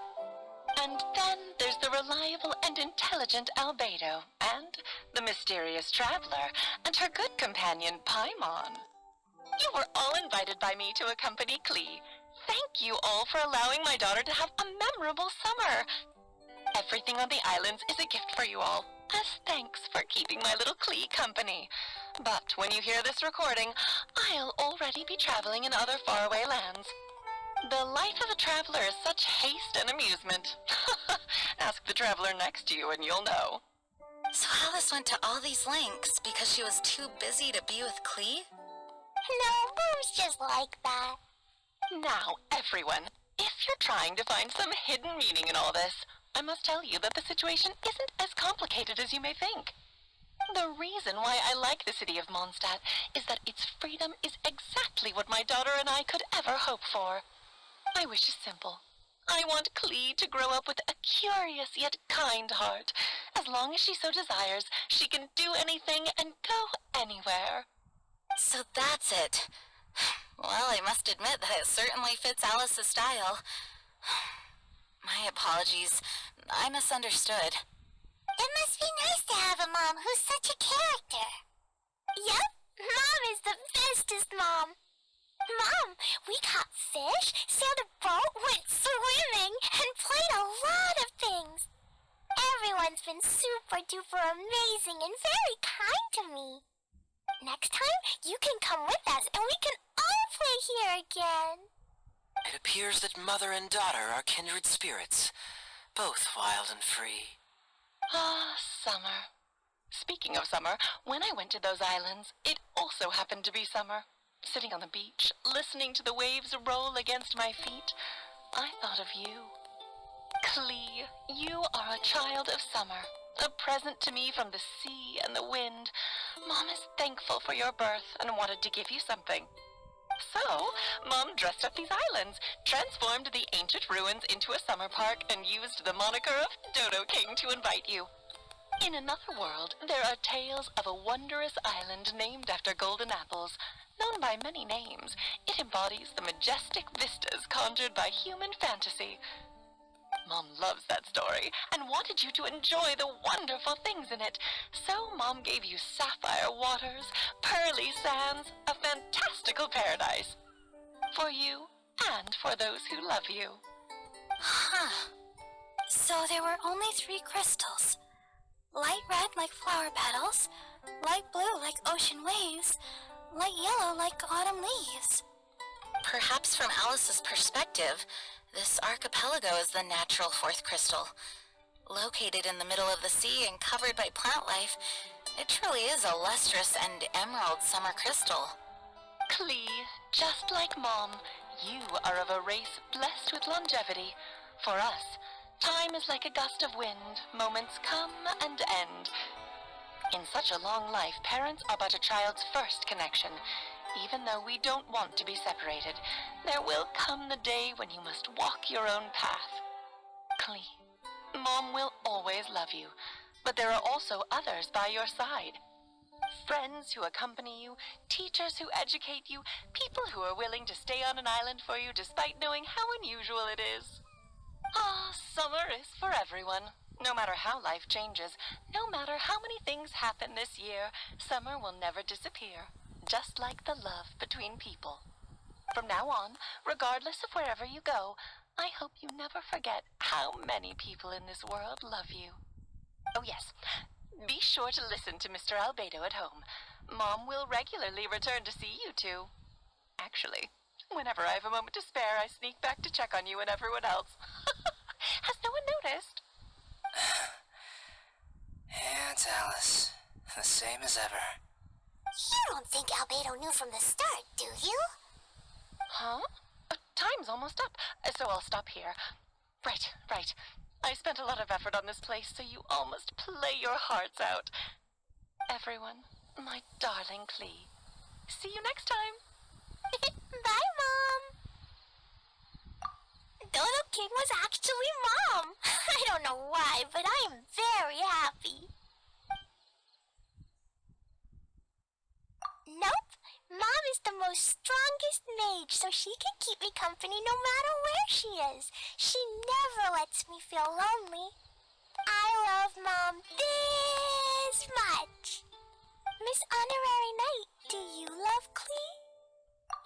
Speaker 4: And then there's the reliable and intelligent Albedo, and the mysterious traveler, and her good companion, Paimon. You were all invited by me to accompany Klee. Thank you all for allowing my daughter to have a memorable summer. Everything on the islands is a gift for you all, as thanks for keeping my little Klee company. But when you hear this recording, I'll already be traveling in other faraway lands. The life of a traveler is such haste and amusement. Ask the traveler next to you and you'll know.
Speaker 2: So Alice went to all these lengths because she was too busy to be with Klee?
Speaker 1: No, Mom's just like that.
Speaker 4: Now, everyone, if you're trying to find some hidden meaning in all this, I must tell you that the situation isn't as complicated as you may think. The reason why I like the city of Mondstadt is that its freedom is exactly what my daughter and I could ever hope for. My wish is simple. I want Klee to grow up with a curious yet kind heart. As long as she so desires, she can do anything and go anywhere.
Speaker 2: So that's it. Well, I must admit that it certainly fits Alice's style. My apologies. I misunderstood.
Speaker 1: It must be nice to have a mom who's such a character. Yep, Mom is the bestest mom. Mom, we caught fish, sailed a boat, went swimming, and played a lot of things. Everyone's been super duper amazing and very kind to me. Next time, you can come with us and we can all play here again.
Speaker 8: It appears that mother and daughter are kindred spirits, both wild and free.
Speaker 4: Ah, summer. Speaking of summer, when I went to those islands, it also happened to be summer. Sitting on the beach, listening to the waves roll against my feet, I thought of you. Klee, you are a child of summer, a present to me from the sea and the wind. Mom is thankful for your birth and wanted to give you something. So, Mom dressed up these islands, transformed the ancient ruins into a summer park, and used the moniker of Dodo King to invite you. In another world, there are tales of a wondrous island named after golden apples. Known by many names, it embodies the majestic vistas conjured by human fantasy. Mom loves that story and wanted you to enjoy the wonderful things in it. So Mom gave you sapphire waters, pearly sands, a fantastical paradise. For you and for those who love you.
Speaker 2: Huh. So there were only 3 crystals. Light red like flower petals, light blue like ocean waves, light yellow like autumn leaves. Perhaps from Alice's perspective, this archipelago is the natural 4th crystal. Located in the middle of the sea and covered by plant life, it truly is a lustrous and emerald summer crystal.
Speaker 4: Klee, just like Mom, You are of a race blessed with longevity. For us, time is like a gust of wind. Moments come and end. In such a long life, parents are but a child's first connection. Even though we don't want to be separated, there will come the day when you must walk your own path. Klee, Mom will always love you, but there are also others by your side. Friends who accompany you, teachers who educate you, people who are willing to stay on an island for you despite knowing how unusual it is. Summer is for everyone. No matter how life changes, no matter how many things happen this year, summer will never disappear, just like the love between people. From now on, regardless of wherever you go, I hope you never forget how many people in this world love you. Oh yes, be sure to listen to Mr. Albedo at home. Mom will regularly return to see you two. Actually, whenever I have a moment to spare, I sneak back to check on you and everyone else. Has no one noticed?
Speaker 9: Aunt Alice, the same as ever.
Speaker 1: You don't think Albedo knew from the start, do you?
Speaker 4: Huh? Time's almost up, so I'll stop here. Right. I spent a lot of effort on this place, so you all must play your hearts out. Everyone, my darling Klee. See you next time.
Speaker 2: Bye, Mom! Dodo King was actually Mom! I don't know why, but I am very happy. Nope, Mom is the most strongest mage, so she can keep me company no matter where she is. She never lets me feel lonely. I love Mom this much. Miss Honorary Knight, do you love Klee?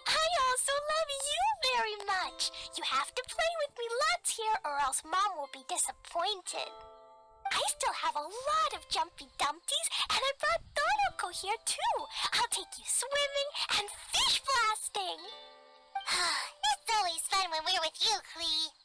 Speaker 2: I also love you very much. You have to play with me lots here or else Mom will be disappointed. I still have a lot of jumpy dumpties and I brought Donoko here too. I'll take you swimming and fish blasting.
Speaker 1: It's always fun when we're with you, Klee.